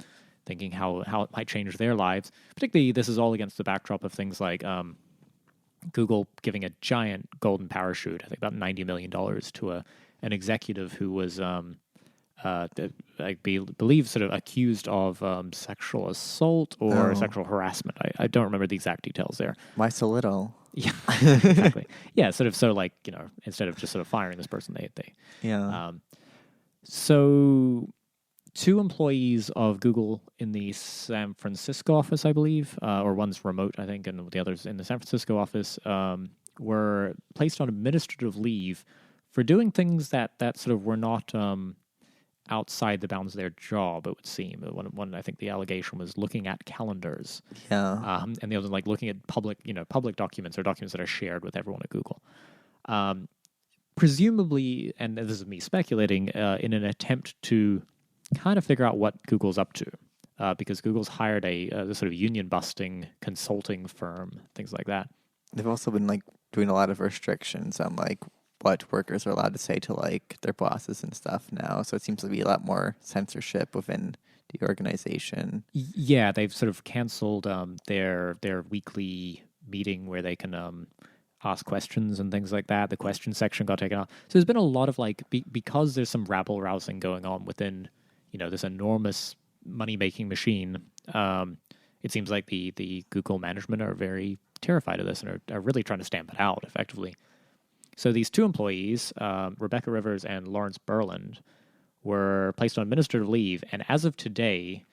[SPEAKER 1] thinking how it might change their lives. Particularly, this is all against the backdrop of things like Google giving a giant golden parachute, I think about $90 million, to an executive who was, I believe, sort of accused of sexual assault or sexual harassment. I don't remember the exact details there.
[SPEAKER 3] Why so little?
[SPEAKER 1] Yeah, exactly. Yeah, instead of just sort of firing this person, they
[SPEAKER 3] Yeah.
[SPEAKER 1] So 2 employees of Google in the San Francisco office, I believe, or one's remote, I think, and the other's in the San Francisco office, were placed on administrative leave for doing things that sort of were not outside the bounds of their job, it would seem. One, I think the allegation was looking at calendars.
[SPEAKER 3] Yeah.
[SPEAKER 1] And the other, looking at public documents or documents that are shared with everyone at Google. Presumably, and this is me speculating, in an attempt to kind of figure out what Google's up to, because Google's hired a sort of union-busting consulting firm, things like that.
[SPEAKER 3] They've also been doing a lot of restrictions on what workers are allowed to say to their bosses and stuff now. So it seems to be a lot more censorship within the organization.
[SPEAKER 1] Yeah, they've sort of canceled their weekly meeting where they can ask questions and things like that. The question section got taken off. So there's been a lot of because there's some rabble rousing going on within this enormous money making machine. It seems like the Google management are very terrified of this and are really trying to stamp it out effectively. So these 2 employees, Rebecca Rivers and Lawrence Berland, were placed on administrative leave. And as of today,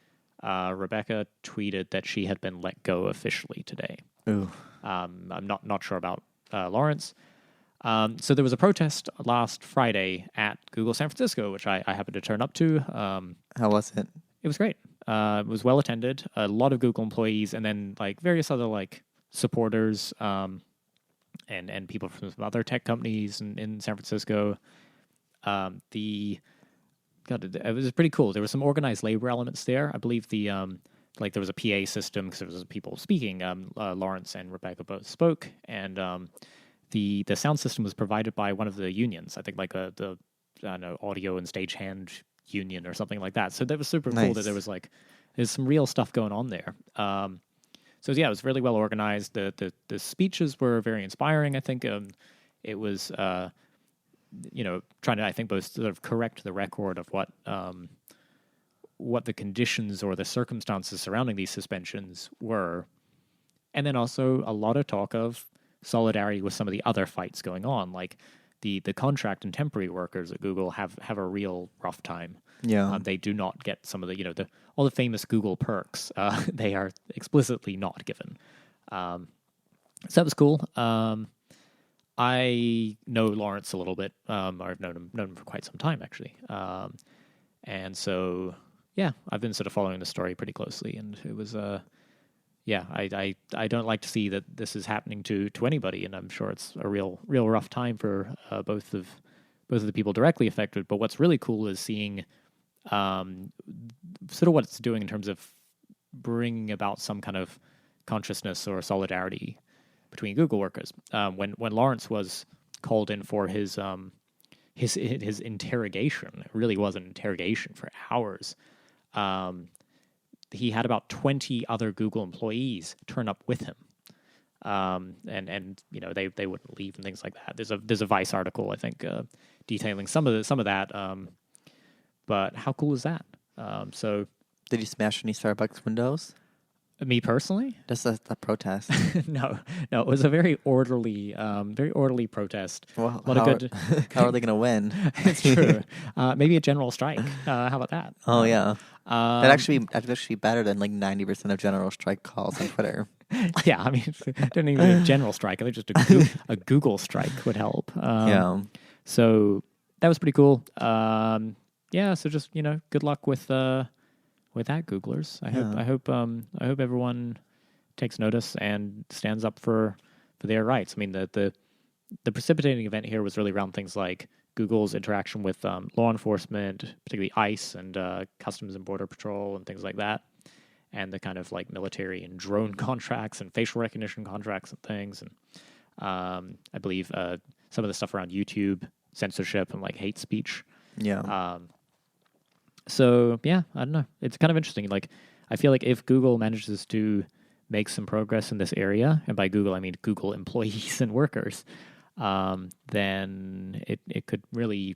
[SPEAKER 1] Rebecca tweeted that she had been let go officially today.
[SPEAKER 3] Ooh.
[SPEAKER 1] I'm not sure about Lawrence. So there was a protest last Friday at Google San Francisco, which I happened to turn up to.
[SPEAKER 3] How was it?
[SPEAKER 1] It was great. It was well attended. A lot of Google employees, and then various other supporters, and people from some other tech companies in San Francisco. It was pretty cool. There were some organized labor elements there. I believe there was a PA system because there was people speaking. Lawrence and Rebecca both spoke, and the sound system was provided by one of the unions. I think the audio and stagehand union or something like that. So that was super cool that there was there's some real stuff going on there. So yeah, it was really well organized. The speeches were very inspiring. I think it was trying to, I think, both sort of correct the record of what the conditions or the circumstances surrounding these suspensions were, and then also a lot of talk of solidarity with some of the other fights going on, like the contract and temporary workers at Google have a real rough time.
[SPEAKER 3] Yeah.
[SPEAKER 1] They do not get some of the all the famous Google perks. They are explicitly not given. So that was cool. I know Lawrence a little bit. I've known him for quite some time, actually. And so, yeah, I've been sort of following the story pretty closely, and it was, I don't like to see that this is happening to anybody, and I'm sure it's a real rough time for both of the people directly affected. But what's really cool is seeing sort of what it's doing in terms of bringing about some kind of consciousness or solidarity between Google workers. When Lawrence was called in for his his interrogation. It really was an interrogation for hours. He had about 20 other Google employees turn up with him. And you know, they wouldn't leave and things like that. There's a Vice article, I think, detailing some of that. But how cool is that? So
[SPEAKER 3] Did you smash any Starbucks windows?
[SPEAKER 1] me personally,
[SPEAKER 3] Just a protest.
[SPEAKER 1] no, it was a very orderly protest.
[SPEAKER 3] Well,
[SPEAKER 1] A lot of good.
[SPEAKER 3] how are they going to win?
[SPEAKER 1] It's true. Maybe a general strike. How about that?
[SPEAKER 3] Oh that'd actually be better than like 90% of general strike calls on Twitter.
[SPEAKER 1] Yeah, I mean, don't even need a general strike. I think just a Google strike would help. So that was pretty cool. Yeah, so just, you know, good luck with that, Googlers. I hope everyone takes notice and stands up for their rights. I mean, the precipitating event here was really around things like Google's interaction with law enforcement, particularly ICE and Customs and Border Patrol and things like that, and the kind of like military and drone contracts and facial recognition contracts and things. And I believe some of the stuff around YouTube censorship and like hate speech.
[SPEAKER 3] Yeah.
[SPEAKER 1] So yeah, I don't know. It's kind of interesting. Like, I feel like if Google manages to make some progress in this area, and by Google I mean Google employees and workers, then it could really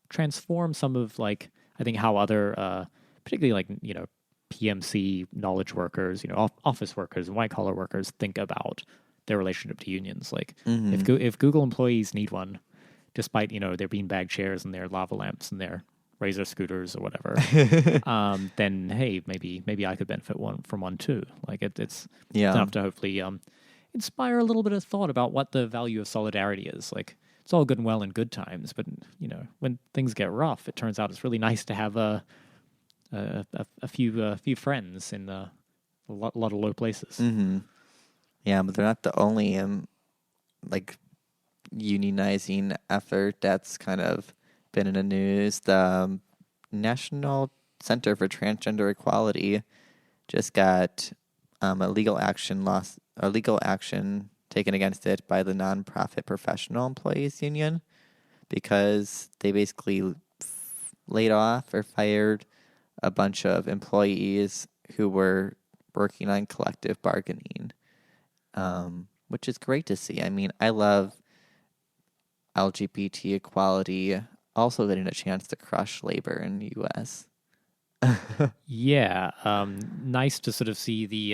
[SPEAKER 1] transform some of, like, I think how other, particularly like, you know, PMC knowledge workers, you know, office workers and white collar workers think about their relationship to unions. Like, if Google employees need one, despite, you know, their beanbag chairs and their lava lamps and their Razor scooters or whatever, then hey, maybe I could benefit from one too. Like it's enough to hopefully inspire a little bit of thought about what the value of solidarity is. Like, it's all good and well in good times, but you know, when things get rough, it turns out it's really nice to have a few friends in a lot of low places.
[SPEAKER 3] Mm-hmm. Yeah, but they're not the only like unionizing effort that's kind of been in the news. The National Center for Transgender Equality just got a legal action taken against it by the nonprofit Professional Employees Union, because they basically laid off or fired a bunch of employees who were working on collective bargaining, which is great to see. I mean, I love LGBT equality, also getting a chance to crush labor in the U.S.
[SPEAKER 1] Yeah, nice to sort of see the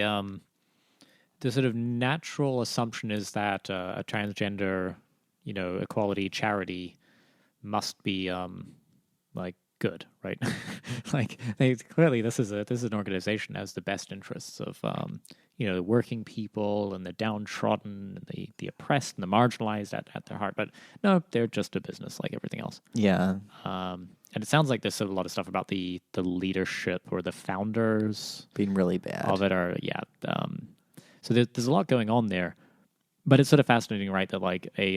[SPEAKER 1] sort of natural assumption is that a transgender, you know, equality charity must be like good, right? Like, clearly this is an organization that has the best interests of you know, the working people and the downtrodden, and the oppressed and the marginalized at their heart. But no, they're just a business like everything else.
[SPEAKER 3] Yeah.
[SPEAKER 1] And it sounds like there's a lot of stuff about the leadership or the founders
[SPEAKER 3] Being really bad.
[SPEAKER 1] of it are, yeah. So there's a lot going on there, but it's sort of fascinating, right? That like a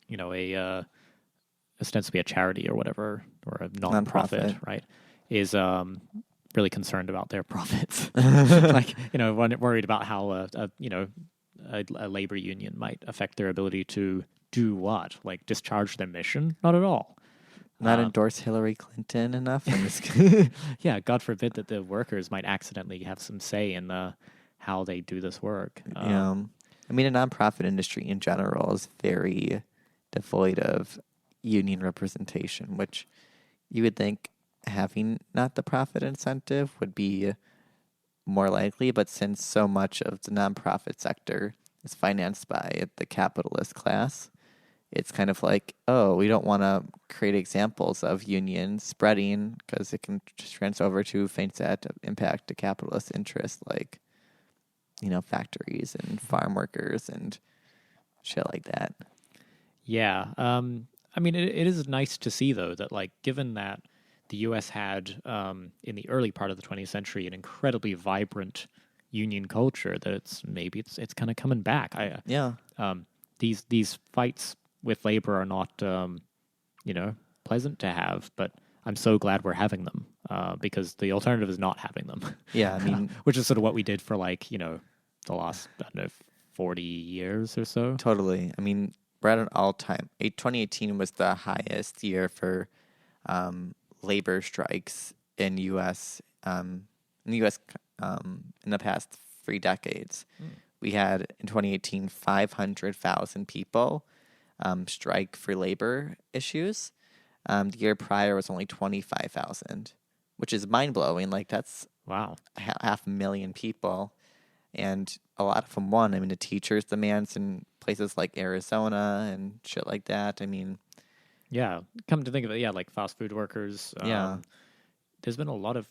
[SPEAKER 1] you know, ostensibly a charity or whatever, or a non-profit, right, is really concerned about their profits. Like, you know, worried about how you know, a labor union might affect their ability to do what, like discharge their mission. Not at all.
[SPEAKER 3] Not endorse Hillary Clinton enough.
[SPEAKER 1] Yeah, God forbid that the workers might accidentally have some say in how they do this work.
[SPEAKER 3] Yeah. I mean, the nonprofit industry in general is very devoid of union representation, which you would think having not the profit incentive would be more likely, but since so much of the nonprofit sector is financed by the capitalist class, it's kind of like, oh, we don't want to create examples of unions spreading because it can just transfer over to things that impact the capitalist interests, like, you know, factories and farm workers and shit like that.
[SPEAKER 1] Yeah. I mean, it is nice to see, though, that, like, given that the U.S. had, in the early part of the 20th century, an incredibly vibrant union culture, that it's kind of coming back. These fights with labor are not, you know, pleasant to have, but I'm so glad we're having them, because the alternative is not having them.
[SPEAKER 3] Yeah, I mean,
[SPEAKER 1] which is sort of what we did for, like, you know, the last, I don't know, 40 years or so.
[SPEAKER 3] Totally. I mean, we're at an all-time. 2018 was the highest year for labor strikes in U.S. In the U.S. In the past 3 decades. We had in 2018 500,000 people strike for labor issues. The year prior was only 25,000, which is mind-blowing. Like, that's
[SPEAKER 1] Wow.
[SPEAKER 3] 500,000 people, and a lot of them won. I mean, the teachers' demands in places like Arizona and shit like that. I mean,
[SPEAKER 1] Yeah. Come to think of it, yeah, like fast food workers.
[SPEAKER 3] Yeah.
[SPEAKER 1] There's been a lot of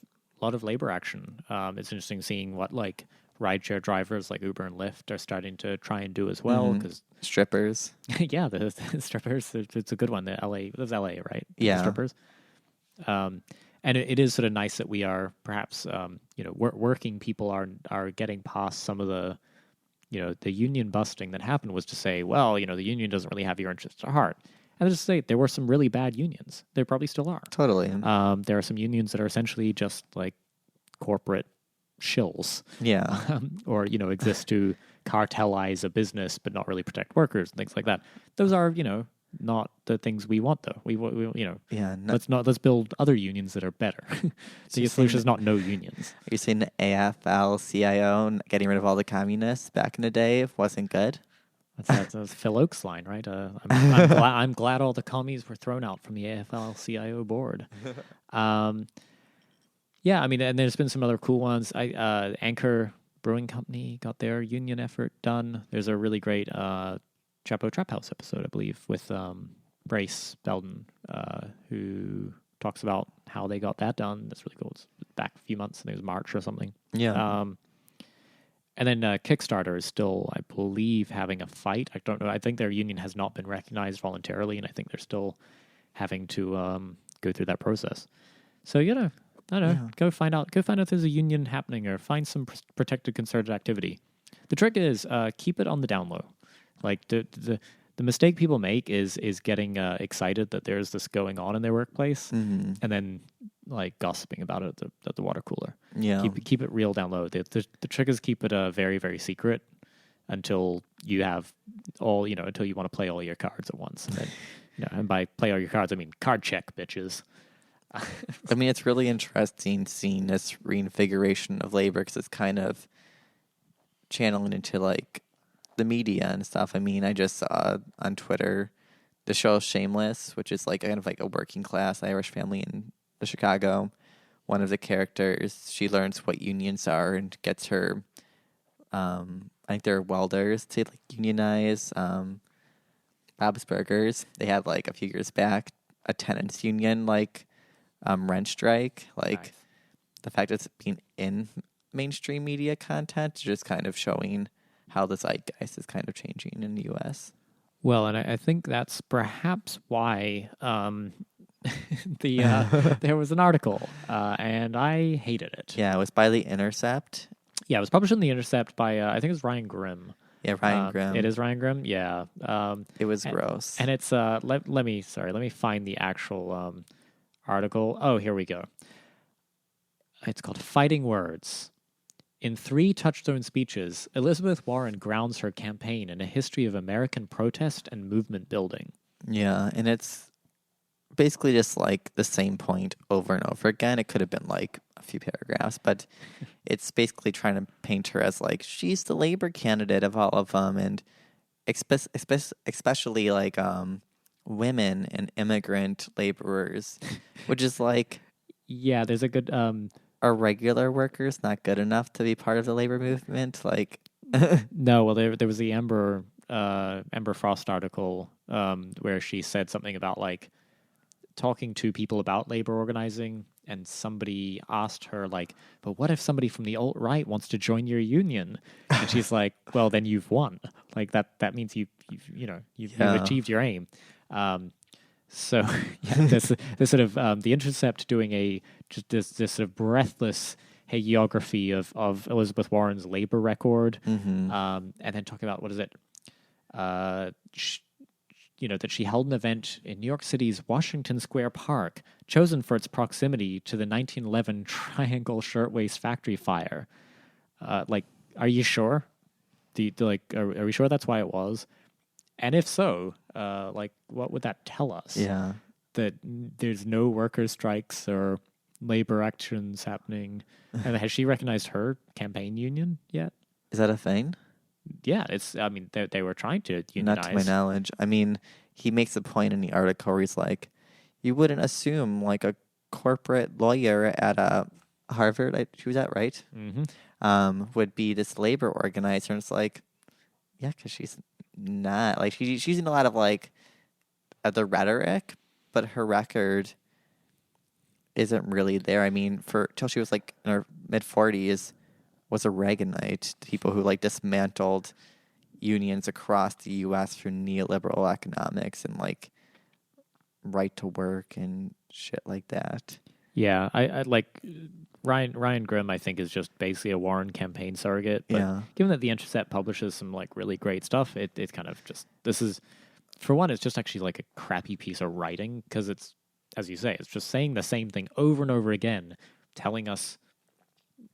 [SPEAKER 1] labor action. It's interesting seeing what like rideshare drivers like Uber and Lyft are starting to try and do as well. Because
[SPEAKER 3] strippers.
[SPEAKER 1] yeah, the strippers. It's a good one. The LA, it was LA, right?
[SPEAKER 3] Yeah.
[SPEAKER 1] The strippers. And it is sort of nice that we are perhaps, working people are getting past some of the, the union busting that happened was to say, well, the union doesn't really have your interests at heart. And just say there were some really bad unions. There probably still are.
[SPEAKER 3] Totally.
[SPEAKER 1] There are some unions that are essentially just like corporate shills.
[SPEAKER 3] Yeah.
[SPEAKER 1] Or, exist to cartelize a business but not really protect workers and things like that. Those are, not the things we want, though. We
[SPEAKER 3] Yeah.
[SPEAKER 1] let's build other unions that are better. The solution is not no unions.
[SPEAKER 3] Are you saying the AFL-CIO getting rid of all the communists back in the day wasn't good?
[SPEAKER 1] That's Phil Oak's line, right? I'm glad all the commies were thrown out from the AFL-CIO board. Yeah, I mean, and there's been some other cool ones. Anchor Brewing Company got their union effort done. There's a really great Chapo Trap House episode, I believe, with Brace Belden, who talks about how they got that done. That's really cool. It's back a few months, I think it was March or something.
[SPEAKER 3] Yeah.
[SPEAKER 1] And then Kickstarter is still, I believe, having a fight. I don't know. I think their union has not been recognized voluntarily, and I think they're still having to go through that process. So, I don't know.
[SPEAKER 3] Yeah.
[SPEAKER 1] Go find out if there's a union happening or find some protected concerted activity. The trick is keep it on the down low. Like the mistake people make is getting excited that there's this going on in their workplace, and then like gossiping about it at the water cooler.
[SPEAKER 3] Yeah.
[SPEAKER 1] Keep it real down low. The trick is keep it very, very secret until you have until you want to play all your cards at once. And then, and by play all your cards, I mean card check, bitches.
[SPEAKER 3] I mean, it's really interesting seeing this reinvigoration of labor because it's kind of channeling into like the media and stuff. I mean, I just saw on Twitter the show Shameless, which is like kind of like a working class Irish family in Chicago. One of the characters, she learns what unions are and gets her, I think they're welders to like unionize. Bob's Burgers, they had like a few years back a tenants union like rent strike. Like
[SPEAKER 1] Nice.
[SPEAKER 3] the fact that it's being in mainstream media content, just kind of showing how the zeitgeist is kind of changing in the U.S.
[SPEAKER 1] Well, and I think that's perhaps why there was an article, and I hated it.
[SPEAKER 3] Yeah, it was by The Intercept.
[SPEAKER 1] Yeah, it was published in The Intercept by, I think it was Ryan Grimm.
[SPEAKER 3] Yeah, Ryan Grimm.
[SPEAKER 1] It is Ryan Grimm, yeah.
[SPEAKER 3] It was gross.
[SPEAKER 1] And it's, let me find the actual article. Oh, here we go. It's called Fighting Words. In 3 touchstone speeches, Elizabeth Warren grounds her campaign in a history of American protest and movement building.
[SPEAKER 3] Yeah, and it's basically just like the same point over and over again. It could have been like a few paragraphs, but it's basically trying to paint her as like she's the labor candidate of all of them, and especially like women and immigrant laborers, which is like,
[SPEAKER 1] yeah, there's a good
[SPEAKER 3] are regular workers not good enough to be part of the labor movement? Like,
[SPEAKER 1] no, well, there was the Amber Frost article where she said something about like talking to people about labor organizing, and somebody asked her like, but what if somebody from the alt-right wants to join your union? And she's like, well, then you've won. Like that means you've achieved your aim. So yeah, this sort of The Intercept doing this sort of breathless hagiography of Elizabeth Warren's labor record, and then talking about what is it, that she held an event in New York City's Washington Square Park, chosen for its proximity to the 1911 Triangle Shirtwaist Factory fire. Like, are you sure? Are we sure that's why it was? And if so, like, what would that tell us?
[SPEAKER 3] Yeah.
[SPEAKER 1] That there's no worker strikes or labor actions happening. And has she recognized her campaign union yet?
[SPEAKER 3] Is that a thing?
[SPEAKER 1] Yeah, it's. I mean, they were trying to unionize.
[SPEAKER 3] Not to my knowledge. I mean, he makes a point in the article where he's like, you wouldn't assume like a corporate lawyer at Harvard, she was at, right? Would be this labor organizer. And it's like, yeah, because she's not. Like, she's using a lot of like the rhetoric, but her record isn't really there. I mean, till she was like in her mid-40s, was a Reaganite. People who like dismantled unions across the U.S. through neoliberal economics and like right to work and shit like that.
[SPEAKER 1] Yeah, I like Ryan Grimm. I think is just basically a Warren campaign surrogate. But
[SPEAKER 3] Yeah.
[SPEAKER 1] given that the Intercept publishes some like really great stuff, it's kind of just this is for one. It's just actually like a crappy piece of writing because it's, as you say, it's just saying the same thing over and over again, telling us,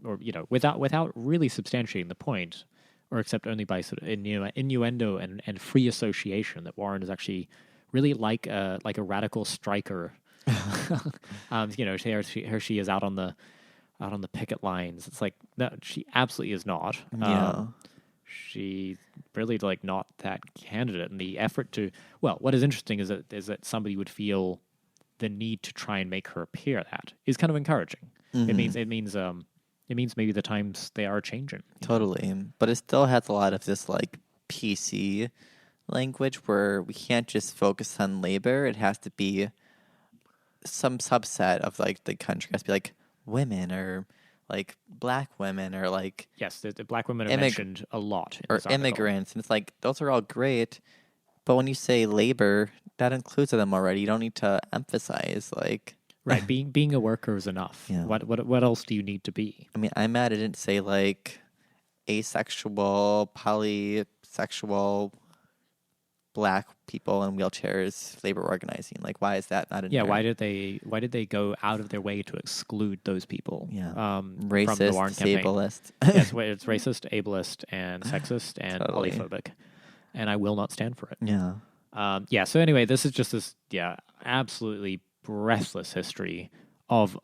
[SPEAKER 1] or without really substantiating the point, or except only by sort of innuendo and free association that Warren is actually really like a radical striker. She is out on the picket lines. It's like, no, she absolutely is not.
[SPEAKER 3] Yeah.
[SPEAKER 1] She really like not that candidate. And the effort to, well, what is interesting is that somebody would feel the need to try and make her appear that is kind of encouraging.
[SPEAKER 3] Mm-hmm.
[SPEAKER 1] It means maybe the times they are changing.
[SPEAKER 3] Totally. But it still has a lot of this like PC language where we can't just focus on labor. It has to be some subset of like the country. It has to be like women or like black women or like
[SPEAKER 1] yes, the black women are mentioned a lot in
[SPEAKER 3] or
[SPEAKER 1] this article.
[SPEAKER 3] immigrants, and it's like those are all great, but when you say labor, that includes them already. You don't need to emphasize like
[SPEAKER 1] right. Being a worker is enough.
[SPEAKER 3] Yeah.
[SPEAKER 1] What else do you need to be?
[SPEAKER 3] I mean, I'm mad I didn't say like asexual, polysexual, black people in wheelchairs, labor organizing. Like, why is that not in there?
[SPEAKER 1] Yeah, why did they go out of their way to exclude those people?
[SPEAKER 3] Yeah,
[SPEAKER 1] racist,
[SPEAKER 3] from the Warren campaign. Ableist.
[SPEAKER 1] Yes, it's racist, ableist, and sexist, and
[SPEAKER 3] Totally.
[SPEAKER 1] polyphobic, and I will not stand for it.
[SPEAKER 3] Yeah,
[SPEAKER 1] yeah. So anyway, this is just this absolutely breathless history of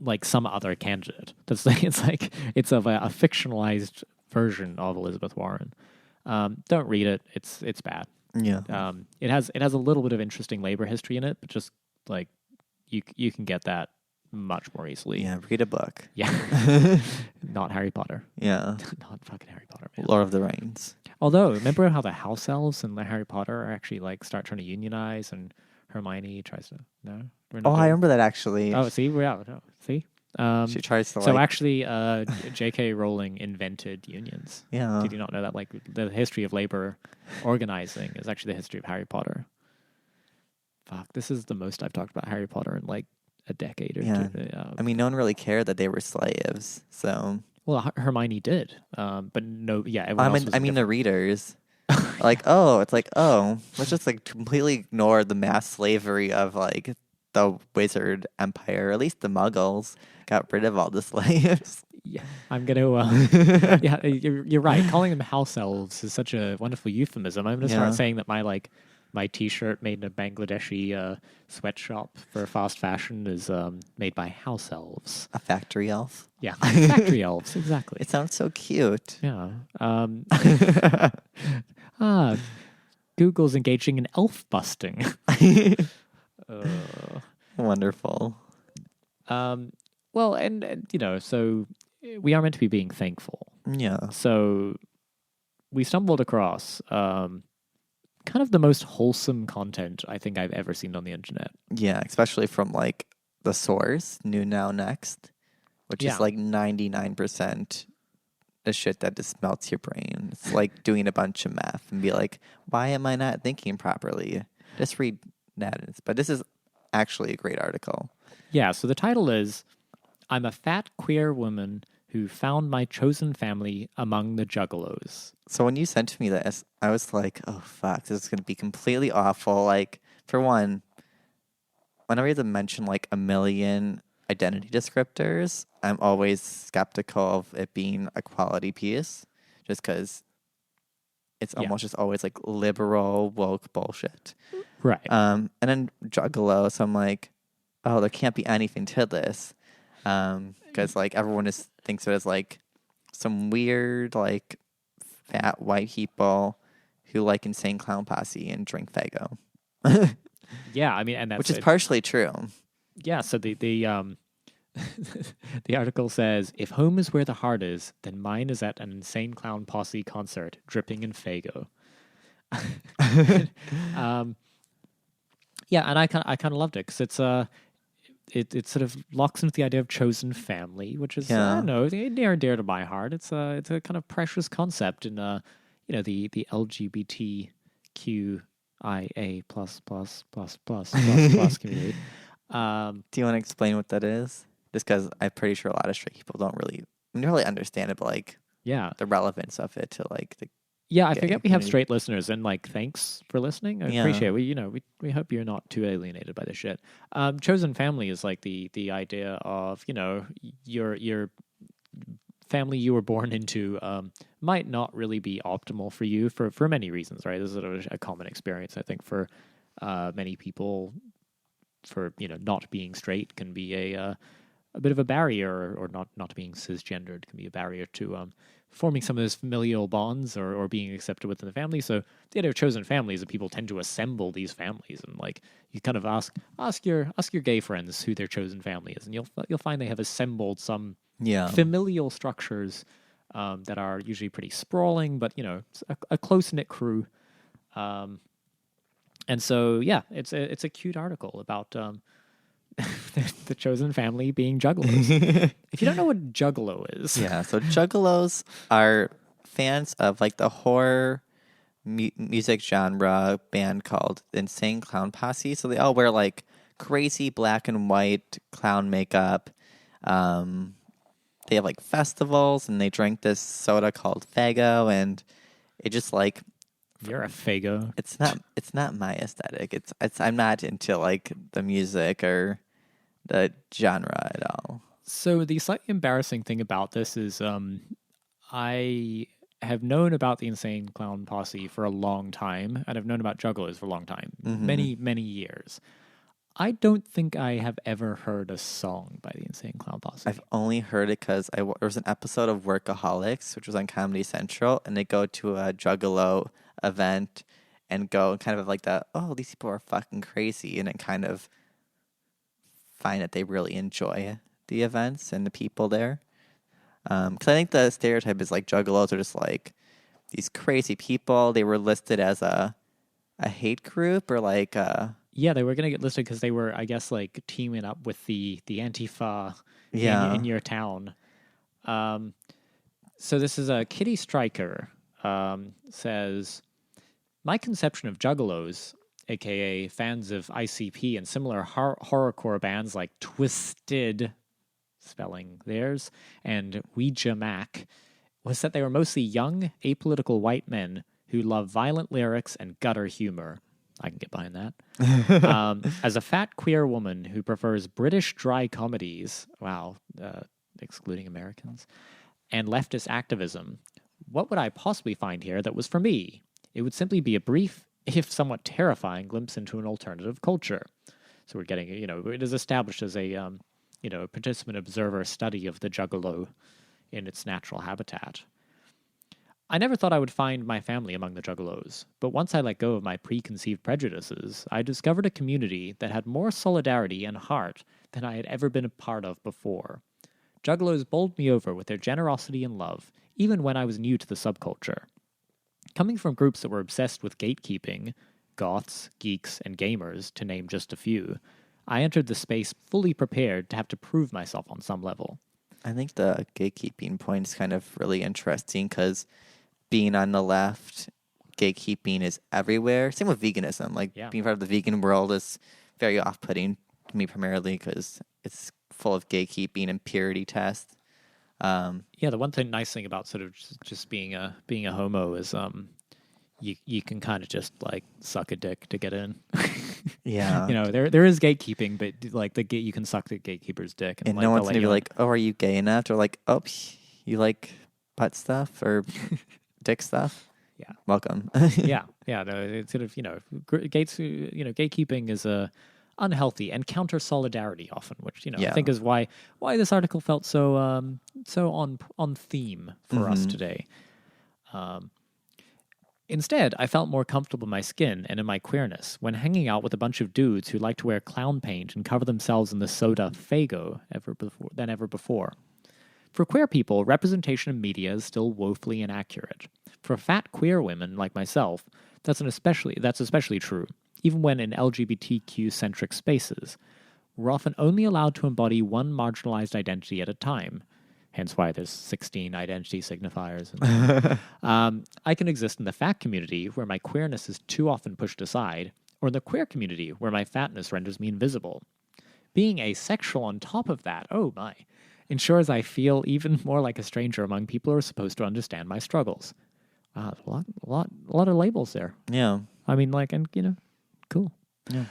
[SPEAKER 1] like some other candidate. That's like it's of a fictionalized version of Elizabeth Warren. Don't read it. It's bad.
[SPEAKER 3] yeah,
[SPEAKER 1] It has a little bit of interesting labor history in it, but just like you can get that much more easily.
[SPEAKER 3] yeah. Read a book.
[SPEAKER 1] Yeah. Not Harry Potter.
[SPEAKER 3] Yeah,
[SPEAKER 1] Not fucking Harry Potter, man.
[SPEAKER 3] Lord of the Rings.
[SPEAKER 1] Although, remember how the house elves in the Harry Potter are actually like start trying to unionize, and Hermione tries to
[SPEAKER 3] I remember that actually.
[SPEAKER 1] Oh, see, see.
[SPEAKER 3] She tries to.
[SPEAKER 1] So actually, J.K. Rowling invented unions.
[SPEAKER 3] Yeah.
[SPEAKER 1] Did you not know that? Like the history of labor organizing is actually the history of Harry Potter. Fuck, this is the most I've talked about Harry Potter in like a decade or two.
[SPEAKER 3] I mean, no one really cared that they were slaves. So.
[SPEAKER 1] Well, Hermione did, but no, yeah. Everyone else was
[SPEAKER 3] the readers. It's like, let's just like completely ignore the mass slavery of like the wizard empire. At least the Muggles got rid of all the slaves.
[SPEAKER 1] Yeah, I'm gonna. Yeah, you're right. Calling them house elves is such a wonderful euphemism. I'm gonna start saying that my T-shirt made in a Bangladeshi sweatshop for fast fashion is made by house elves.
[SPEAKER 3] A factory elf.
[SPEAKER 1] Yeah, factory elves. Exactly.
[SPEAKER 3] It sounds so cute.
[SPEAKER 1] Yeah. Google's engaging in elf busting.
[SPEAKER 3] Wonderful.
[SPEAKER 1] Well, and so we are meant to be being thankful.
[SPEAKER 3] Yeah.
[SPEAKER 1] So we stumbled across kind of the most wholesome content I think I've ever seen on the internet.
[SPEAKER 3] Yeah, especially from like the source, New Now Next, which is like 99% the shit that just melts your brain. It's like doing a bunch of math and be like, why am I not thinking properly? Just read that. But this is actually a great article.
[SPEAKER 1] Yeah, so the title is, I'm a fat queer woman who found my chosen family among the Juggalos.
[SPEAKER 3] So when you sent me this, I was like, oh, fuck, this is going to be completely awful. Like, for one, whenever you have to mention like a million identity descriptors, I'm always skeptical of it being a quality piece, just because it's
[SPEAKER 1] Yeah.
[SPEAKER 3] almost just always like liberal woke bullshit.
[SPEAKER 1] Right.
[SPEAKER 3] And then Juggalo, so I'm like, oh, there can't be anything to this, because like everyone just thinks of it as like some weird like fat white people who like Insane Clown Posse and drink Faygo,
[SPEAKER 1] Yeah, I mean, and that's
[SPEAKER 3] which is partially true.
[SPEAKER 1] yeah. So the the article says, if home is where the heart is, then mine is at an Insane Clown Posse concert, dripping in Faygo. Yeah, and I kind of loved it because it sort of locks into the idea of chosen family, which is I don't know, near and dear to my heart. It's a kind of precious concept in the LGBTQIA plus community.
[SPEAKER 3] Do you want to explain what that is? Just because I'm pretty sure a lot of straight people don't really understand it, but like
[SPEAKER 1] Yeah,
[SPEAKER 3] the relevance of it to like the
[SPEAKER 1] yeah. I
[SPEAKER 3] gay
[SPEAKER 1] forget we have
[SPEAKER 3] community.
[SPEAKER 1] straight listeners, and like, thanks for listening. I appreciate it. We hope you're not too alienated by this shit. Chosen family is like the idea of your family you were born into might not really be optimal for you for many reasons, right? This is a common experience, I think, for many people. For not being straight can be a bit of a barrier, or not being cisgendered can be a barrier to forming some of those familial bonds or being accepted within the family. So the idea of chosen families is that people tend to assemble these families, and like you kind of ask your gay friends who their chosen family is, and you'll find they have assembled some familial structures that are usually pretty sprawling, but it's a close knit crew. And so, yeah, it's a cute article about the chosen family being juggalos. If you don't know what Juggalo is,
[SPEAKER 3] so Juggalos are fans of like the horror music genre band called Insane Clown Posse. So they all wear like crazy black and white clown makeup. They have like festivals, and they drink this soda called Faygo, and it just like
[SPEAKER 1] you're a Faygo.
[SPEAKER 3] It's not my aesthetic. It's I'm not into like the music or the genre at all.
[SPEAKER 1] So the slightly embarrassing thing about this is I have known about the Insane Clown Posse for a long time, and I've known about Juggalos for a long time, many years. I don't think I have ever heard a song by the Insane Clown Posse.
[SPEAKER 3] I've only heard it because there was an episode of Workaholics, which was on Comedy Central, and they go to a Juggalo event and go kind of like that, oh, these people are fucking crazy, and then kind of find that they really enjoy the events and the people there. Because I think the stereotype is like Juggalos are just like these crazy people. They were listed as a hate group or like
[SPEAKER 1] yeah, they were going to get listed because they were, I guess, like teaming up with the Antifa in your town. So this is a Kitty Stryker says, my conception of Juggalos, aka fans of ICP and similar horrorcore bands like Twisted, spelling theirs, and Ouija Mac, was that they were mostly young, apolitical white men who love violent lyrics and gutter humor. I can get behind that. As a fat queer woman who prefers British dry comedies, excluding Americans, and leftist activism, what would I possibly find here that was for me? It would simply be a brief, if somewhat terrifying, glimpse into an alternative culture. So we're getting, it is established as a, participant observer study of the Juggalo in its natural habitat. I never thought I would find my family among the Juggalos, but once I let go of my preconceived prejudices, I discovered a community that had more solidarity and heart than I had ever been a part of before. Juggalos bowled me over with their generosity and love, even when I was new to the subculture. Coming from groups that were obsessed with gatekeeping, goths, geeks, and gamers, to name just a few, I entered the space fully prepared to have to prove myself on some level.
[SPEAKER 3] I think the gatekeeping point is kind of really interesting because being on the left, gatekeeping is everywhere. Same with veganism. Being part of the vegan world is very off-putting to me primarily because it's full of gatekeeping and purity tests.
[SPEAKER 1] The one nice thing about sort of just being a homo is you can kind of just like suck a dick to get in.
[SPEAKER 3] Yeah.
[SPEAKER 1] There is gatekeeping, but like you can suck the gatekeeper's dick,
[SPEAKER 3] and no one's gonna be like, "Oh, are you gay enough?" Or like, "Oh, you like butt stuff or dick stuff?"
[SPEAKER 1] Yeah.
[SPEAKER 3] Welcome.
[SPEAKER 1] Yeah. No, it's sort of gatekeeping is a unhealthy and counter solidarity often, which I
[SPEAKER 3] Yeah.
[SPEAKER 1] think is why this article felt so so on theme for us today. Instead, I felt more comfortable in my skin and in my queerness when hanging out with a bunch of dudes who like to wear clown paint and cover themselves in the soda Faygo than ever before. For queer people, representation in media is still woefully inaccurate. For fat queer women like myself, that's especially true, even when in LGBTQ-centric spaces. We're often only allowed to embody one marginalized identity at a time. Hence why there's 16 identity signifiers. I can exist in the fat community where my queerness is too often pushed aside, or in the queer community where my fatness renders me invisible. Being asexual on top of that, oh my, ensures I feel even more like a stranger among people who are supposed to understand my struggles. Wow, a lot of labels there.
[SPEAKER 3] Yeah.
[SPEAKER 1] I mean, cool.
[SPEAKER 3] Yeah.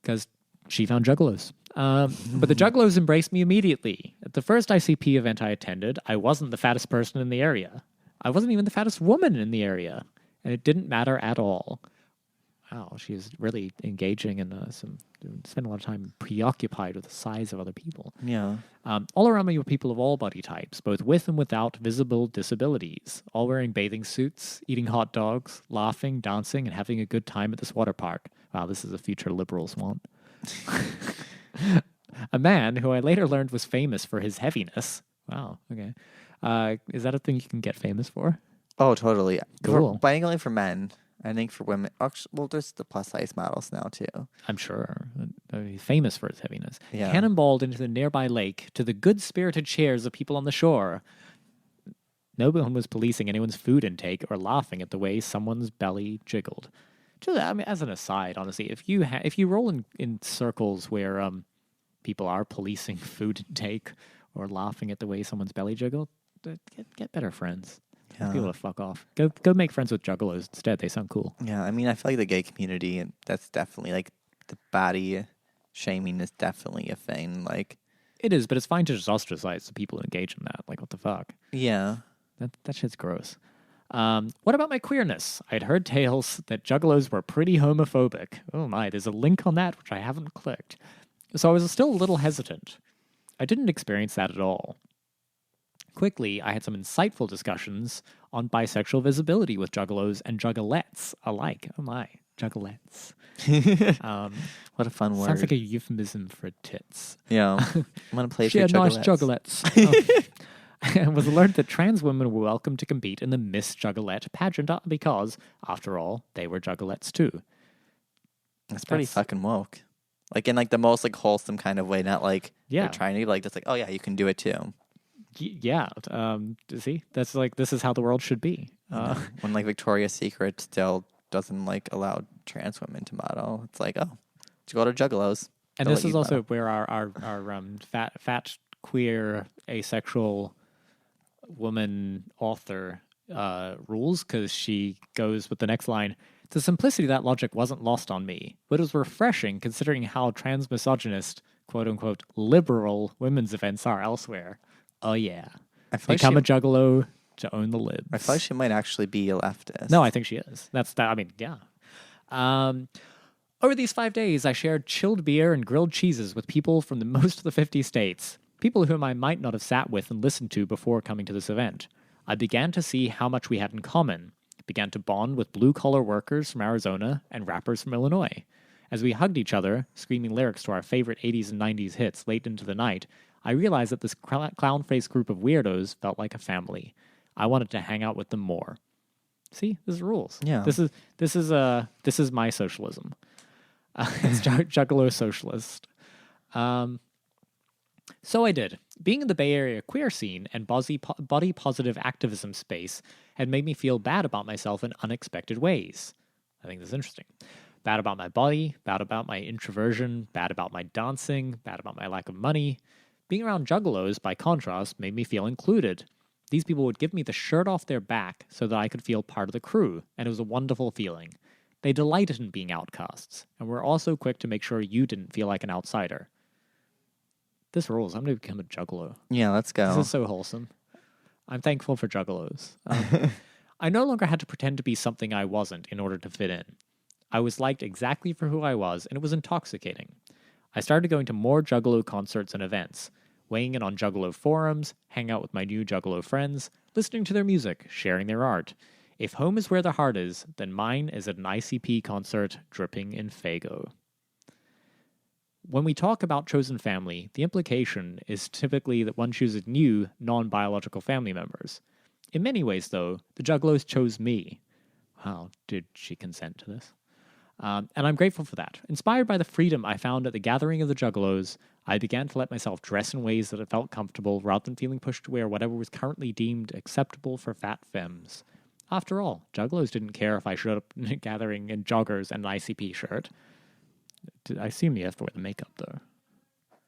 [SPEAKER 1] Because she found Juggalos. But the Juggalos embraced me immediately. At the first ICP event I attended, I wasn't the fattest person in the area. I wasn't even the fattest woman in the area. And it didn't matter at all. Wow, she's really engaging in spending a lot of time preoccupied with the size of other people.
[SPEAKER 3] Yeah.
[SPEAKER 1] All around me were people of all body types, both with and without visible disabilities, all wearing bathing suits, eating hot dogs, laughing, dancing, and having a good time at this water park. Wow, this is a future liberals want. A man who I later learned was famous for his heaviness. Wow, okay. Is that a thing you can get famous for?
[SPEAKER 3] Oh, totally.
[SPEAKER 1] Cool.
[SPEAKER 3] But only for men. I think for women, actually, well, there's the plus size models now too.
[SPEAKER 1] I'm sure. He's famous for his heaviness.
[SPEAKER 3] Yeah.
[SPEAKER 1] Cannonballed into the nearby lake to the good-spirited cheers of people on the shore. No one was policing anyone's food intake or laughing at the way someone's belly jiggled. Just, I mean, as an aside, honestly, if you roll in circles where people are policing food intake or laughing at the way someone's belly jiggled, get better friends.
[SPEAKER 3] Yeah.
[SPEAKER 1] People to fuck off. Go make friends with Juggalos instead. They sound cool.
[SPEAKER 3] Yeah, I mean, I feel like the gay community, and that's definitely like the body shaming is definitely a thing. Like,
[SPEAKER 1] it is, but it's fine to just ostracize the people who engage in that. Like, what the fuck?
[SPEAKER 3] yeah,
[SPEAKER 1] That shit's gross. What about my queerness? I'd heard tales that Juggalos were pretty homophobic. Oh my, there's a link on that which I haven't clicked. So I was still a little hesitant. I didn't experience that at all. Quickly, I had some insightful discussions on bisexual visibility with Juggalos and Juggalettes alike. Oh my, Juggalettes.
[SPEAKER 3] what a fun word.
[SPEAKER 1] Sounds like a euphemism for tits.
[SPEAKER 3] Yeah, I'm gonna play
[SPEAKER 1] She
[SPEAKER 3] for
[SPEAKER 1] had nice
[SPEAKER 3] Juggalettes.
[SPEAKER 1] Juggalettes. And was alert that trans women were welcome to compete in the Miss Juggalette pageant because, after all, they were Juggalettes too.
[SPEAKER 3] That's pretty fucking woke. Like in like the most like wholesome kind of way, not like
[SPEAKER 1] Yeah.
[SPEAKER 3] they're trying to be like just like, oh yeah, you can do it too.
[SPEAKER 1] Yeah. See, that's like this is how the world should be.
[SPEAKER 3] When like Victoria's Secret still doesn't like allow trans women to model, it's like, oh, let's go to Juggalos.
[SPEAKER 1] And
[SPEAKER 3] They'll
[SPEAKER 1] this
[SPEAKER 3] let
[SPEAKER 1] is
[SPEAKER 3] you
[SPEAKER 1] also
[SPEAKER 3] model.
[SPEAKER 1] where our fat queer asexual woman author rules, because she goes with the next line. The simplicity of that logic wasn't lost on me, but it was refreshing considering how trans-misogynist, quote-unquote, liberal women's events are elsewhere. Oh, yeah.
[SPEAKER 3] I feel like
[SPEAKER 1] Become
[SPEAKER 3] she,
[SPEAKER 1] a juggalo to own the libs.
[SPEAKER 3] I feel like she might actually be a leftist.
[SPEAKER 1] No, I think she is. I mean, yeah. Over these 5 days, I shared chilled beer and grilled cheeses with people from most of the 50 states, people whom I might not have sat with and listened to before coming to this event. I began to see how much we had in common, began to bond with blue-collar workers from Arizona and rappers from Illinois. As we hugged each other, screaming lyrics to our favorite 80s and 90s hits late into the night, I realized that this clown-faced group of weirdos felt like a family. I wanted to hang out with them more. See, this is rules.
[SPEAKER 3] Yeah.
[SPEAKER 1] This is my socialism. It's Juggalo socialist. So I did. Being in the Bay Area queer scene and body positive activism space had made me feel bad about myself in unexpected ways. I think this is interesting. Bad about my body, bad about my introversion, bad about my dancing, bad about my lack of money. Being around Juggalos, by contrast, made me feel included. These people would give me the shirt off their back so that I could feel part of the crew, and it was a wonderful feeling. They delighted in being outcasts, and were also quick to make sure you didn't feel like an outsider. This rules. I'm going to become a Juggalo.
[SPEAKER 3] Yeah, let's go.
[SPEAKER 1] This is so wholesome. I'm thankful for Juggalos. I no longer had to pretend to be something I wasn't in order to fit in. I was liked exactly for who I was, and it was intoxicating. I started going to more Juggalo concerts and events, weighing in on Juggalo forums, hang out with my new Juggalo friends, listening to their music, sharing their art. If home is where the heart is, then mine is at an ICP concert dripping in Fago. When we talk about chosen family, the implication is typically that one chooses new, non-biological family members. In many ways, though, the Juggalos chose me. Wow, did she consent to this? And I'm grateful for that. Inspired by the freedom I found at the gathering of the Juggalos, I began to let myself dress in ways that felt comfortable rather than feeling pushed to wear whatever was currently deemed acceptable for fat femmes. After all, Juggalos didn't care if I showed up in a gathering in joggers and an ICP shirt. I assume you have to wear the makeup, though.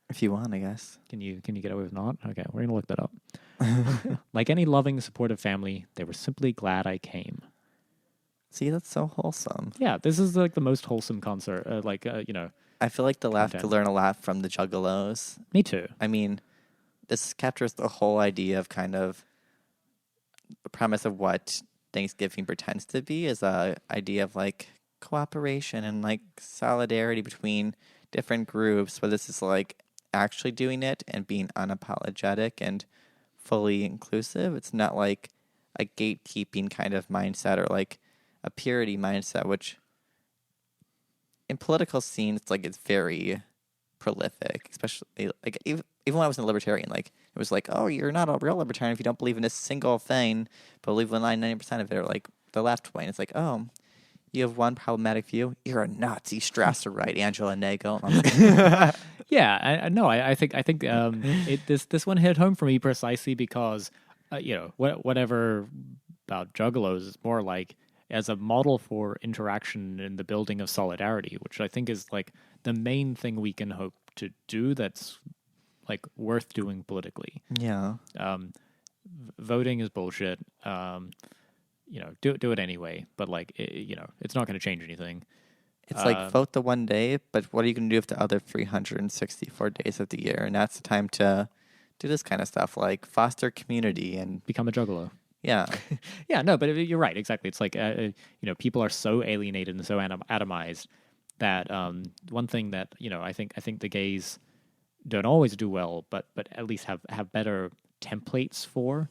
[SPEAKER 3] If you want, I guess.
[SPEAKER 1] Can you get away with not? Okay, we're going to look that up. Like any loving, supportive family, they were simply glad I came.
[SPEAKER 3] See, that's so wholesome.
[SPEAKER 1] Yeah, this is like the most wholesome concert.
[SPEAKER 3] I feel like the left
[SPEAKER 1] content.
[SPEAKER 3] could learn a lot from the Juggalos.
[SPEAKER 1] Me too.
[SPEAKER 3] I mean, this captures the whole idea of kind of the premise of what Thanksgiving pretends to be is a idea of like cooperation and like solidarity between different groups, but this is like actually doing it and being unapologetic and fully inclusive. It's not like a gatekeeping kind of mindset or like a purity mindset, which in political scenes, like it's very prolific, especially like even when I was in the libertarian, like it was like, oh, you're not a real libertarian if you don't believe in a single thing, but believe in 99% of it, or like the left wing. It's like, oh, you have one problematic view, you're a Nazi. Strasser, right? Angela Nagel.
[SPEAKER 1] Yeah, I think this one hit home for me precisely because whatever about Juggalos is more like as a model for interaction in the building of solidarity, which I think is like the main thing we can hope to do that's like worth doing politically.
[SPEAKER 3] Yeah.
[SPEAKER 1] Voting is bullshit. Do it anyway, but like it's not going to change anything.
[SPEAKER 3] It's like vote the one day, but what are you going to do with the other 364 days of the year? And that's the time to do this kind of stuff, like foster community and
[SPEAKER 1] become a Juggalo.
[SPEAKER 3] Yeah.
[SPEAKER 1] Yeah, no, but you're right. Exactly. It's like, people are so alienated and so atomized that one thing that, I think the gays don't always do well, but at least have better templates for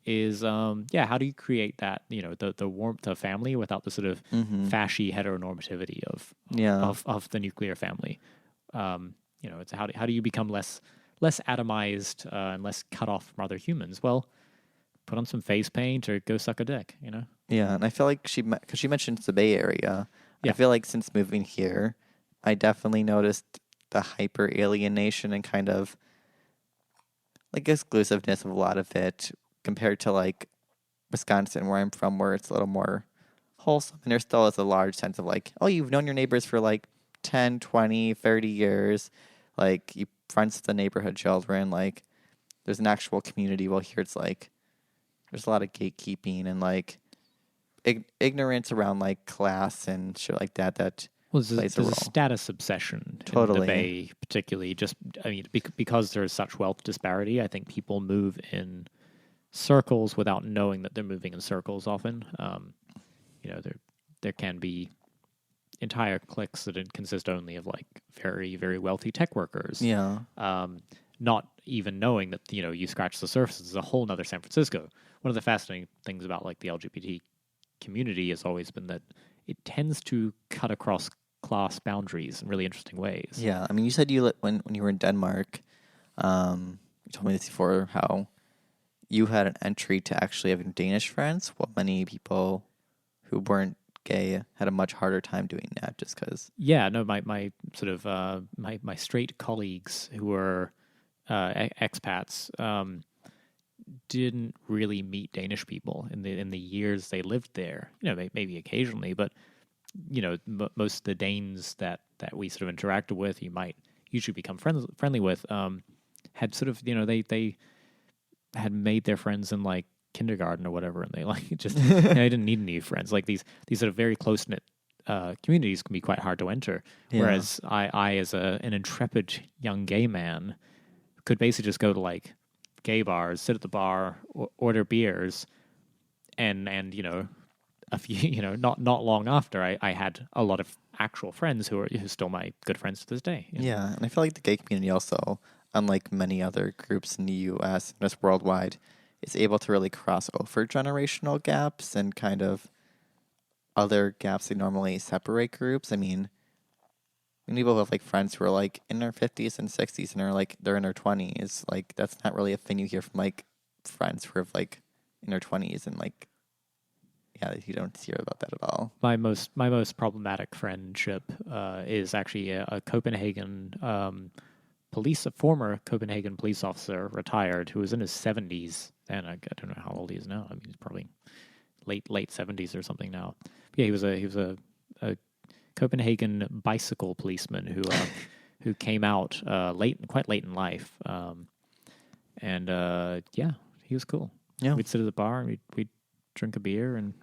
[SPEAKER 1] is, how do you create that, the warmth of family without the sort of fashy heteronormativity of the nuclear family? It's how do you become less atomized and less cut off from other humans? Well, put on some face paint or go suck a dick,
[SPEAKER 3] Yeah, and I feel like because she mentioned the Bay Area,
[SPEAKER 1] yeah.
[SPEAKER 3] I feel like since moving here, I definitely noticed the hyper alienation and kind of like exclusiveness of a lot of it compared to like Wisconsin, where I'm from, where it's a little more wholesome. And there still is a large sense of like, oh, you've known your neighbors for like 10, 20, 30 years. Like you friends with the neighborhood children. Like there's an actual community. Well, here it's like, there's a lot of gatekeeping and like ignorance around like class and shit like that. Plays
[SPEAKER 1] there's
[SPEAKER 3] a role.
[SPEAKER 1] A status obsession
[SPEAKER 3] Totally.
[SPEAKER 1] in the Bay, particularly. Because there's such wealth disparity, I think people move in circles without knowing that they're moving in circles. Often, there can be entire cliques that consist only of like very, very wealthy tech workers.
[SPEAKER 3] Yeah.
[SPEAKER 1] Not even knowing that you scratch the surface. There's a whole nother San Francisco. One of the fascinating things about like the LGBT community has always been that it tends to cut across class boundaries in really interesting ways.
[SPEAKER 3] Yeah, I mean, you said when you were in Denmark, you told me this before, how you had an entry to actually having Danish friends, while many people who weren't gay had a much harder time doing that just because.
[SPEAKER 1] Yeah, no, my sort of my straight colleagues who were expats didn't really meet Danish people in the years they lived there. Maybe occasionally, but most of the Danes that we sort of interacted with, you might usually become friendly with, had sort of they had made their friends in like kindergarten or whatever, and they like just they didn't need any friends. Like these sort of very close knit communities can be quite hard to enter. Yeah. Whereas I as an intrepid young gay man could basically just go to like gay bars, sit at the bar, order beers, and a few not long after, I had a lot of actual friends who are still my good friends to this day.
[SPEAKER 3] Yeah, and I feel like the gay community also, unlike many other groups in the U.S. and just worldwide, is able to really cross over generational gaps and kind of other gaps that normally separate groups. I mean, people who have like friends who are like in their 50s and 60s and are like they're in their 20s. Like that's not really a thing you hear from like friends who are like in their 20s and like you don't hear about that at all.
[SPEAKER 1] My most problematic friendship is actually a Copenhagen a former Copenhagen police officer, retired, who was in his 70s, and I don't know how old he is now. I mean, he's probably late 70s or something now. But yeah, he was a Copenhagen bicycle policeman who came out quite late in life, and he was cool.
[SPEAKER 3] Yeah,
[SPEAKER 1] we'd sit at the bar and we'd drink a beer and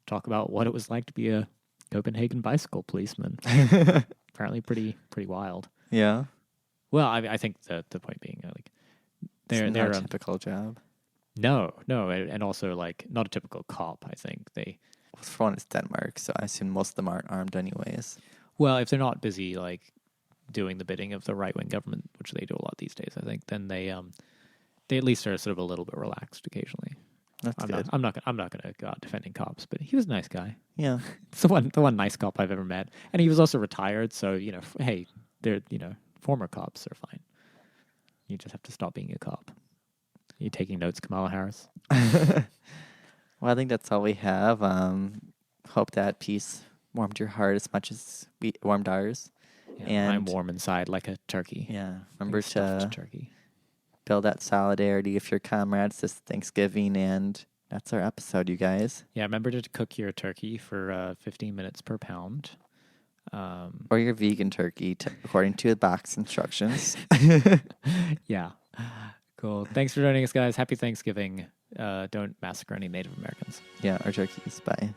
[SPEAKER 1] talk about what it was like to be a Copenhagen bicycle policeman. Apparently, pretty wild.
[SPEAKER 3] Yeah.
[SPEAKER 1] Well, I think the point being, like,
[SPEAKER 3] they're not a typical job.
[SPEAKER 1] No, and also like not a typical cop. I think
[SPEAKER 3] for one, it's Denmark, so I assume most of them aren't armed anyways.
[SPEAKER 1] Well, if they're not busy like doing the bidding of the right-wing government, which they do a lot these days, I think, then they at least are sort of a little bit relaxed occasionally.
[SPEAKER 3] That's good.
[SPEAKER 1] I'm not gonna go out defending cops, but he was a nice guy.
[SPEAKER 3] Yeah,
[SPEAKER 1] it's the one nice cop I've ever met, and he was also retired. So hey, they're former cops are fine. You just have to stop being a cop. Are you taking notes, Kamala Harris?
[SPEAKER 3] Well, I think that's all we have. Hope that piece warmed your heart as much as we warmed ours.
[SPEAKER 1] Yeah,
[SPEAKER 3] and
[SPEAKER 1] I'm warm inside like a turkey.
[SPEAKER 3] Yeah, remember to
[SPEAKER 1] turkey.
[SPEAKER 3] Build that solidarity with your comrades this Thanksgiving, and that's our episode, you guys.
[SPEAKER 1] Yeah, remember to cook your turkey for 15 minutes per pound.
[SPEAKER 3] Or your vegan turkey, according to the box instructions.
[SPEAKER 1] Yeah. Cool. Thanks for joining us, guys. Happy Thanksgiving. Don't massacre any Native Americans.
[SPEAKER 3] Yeah, our turkeys. Bye.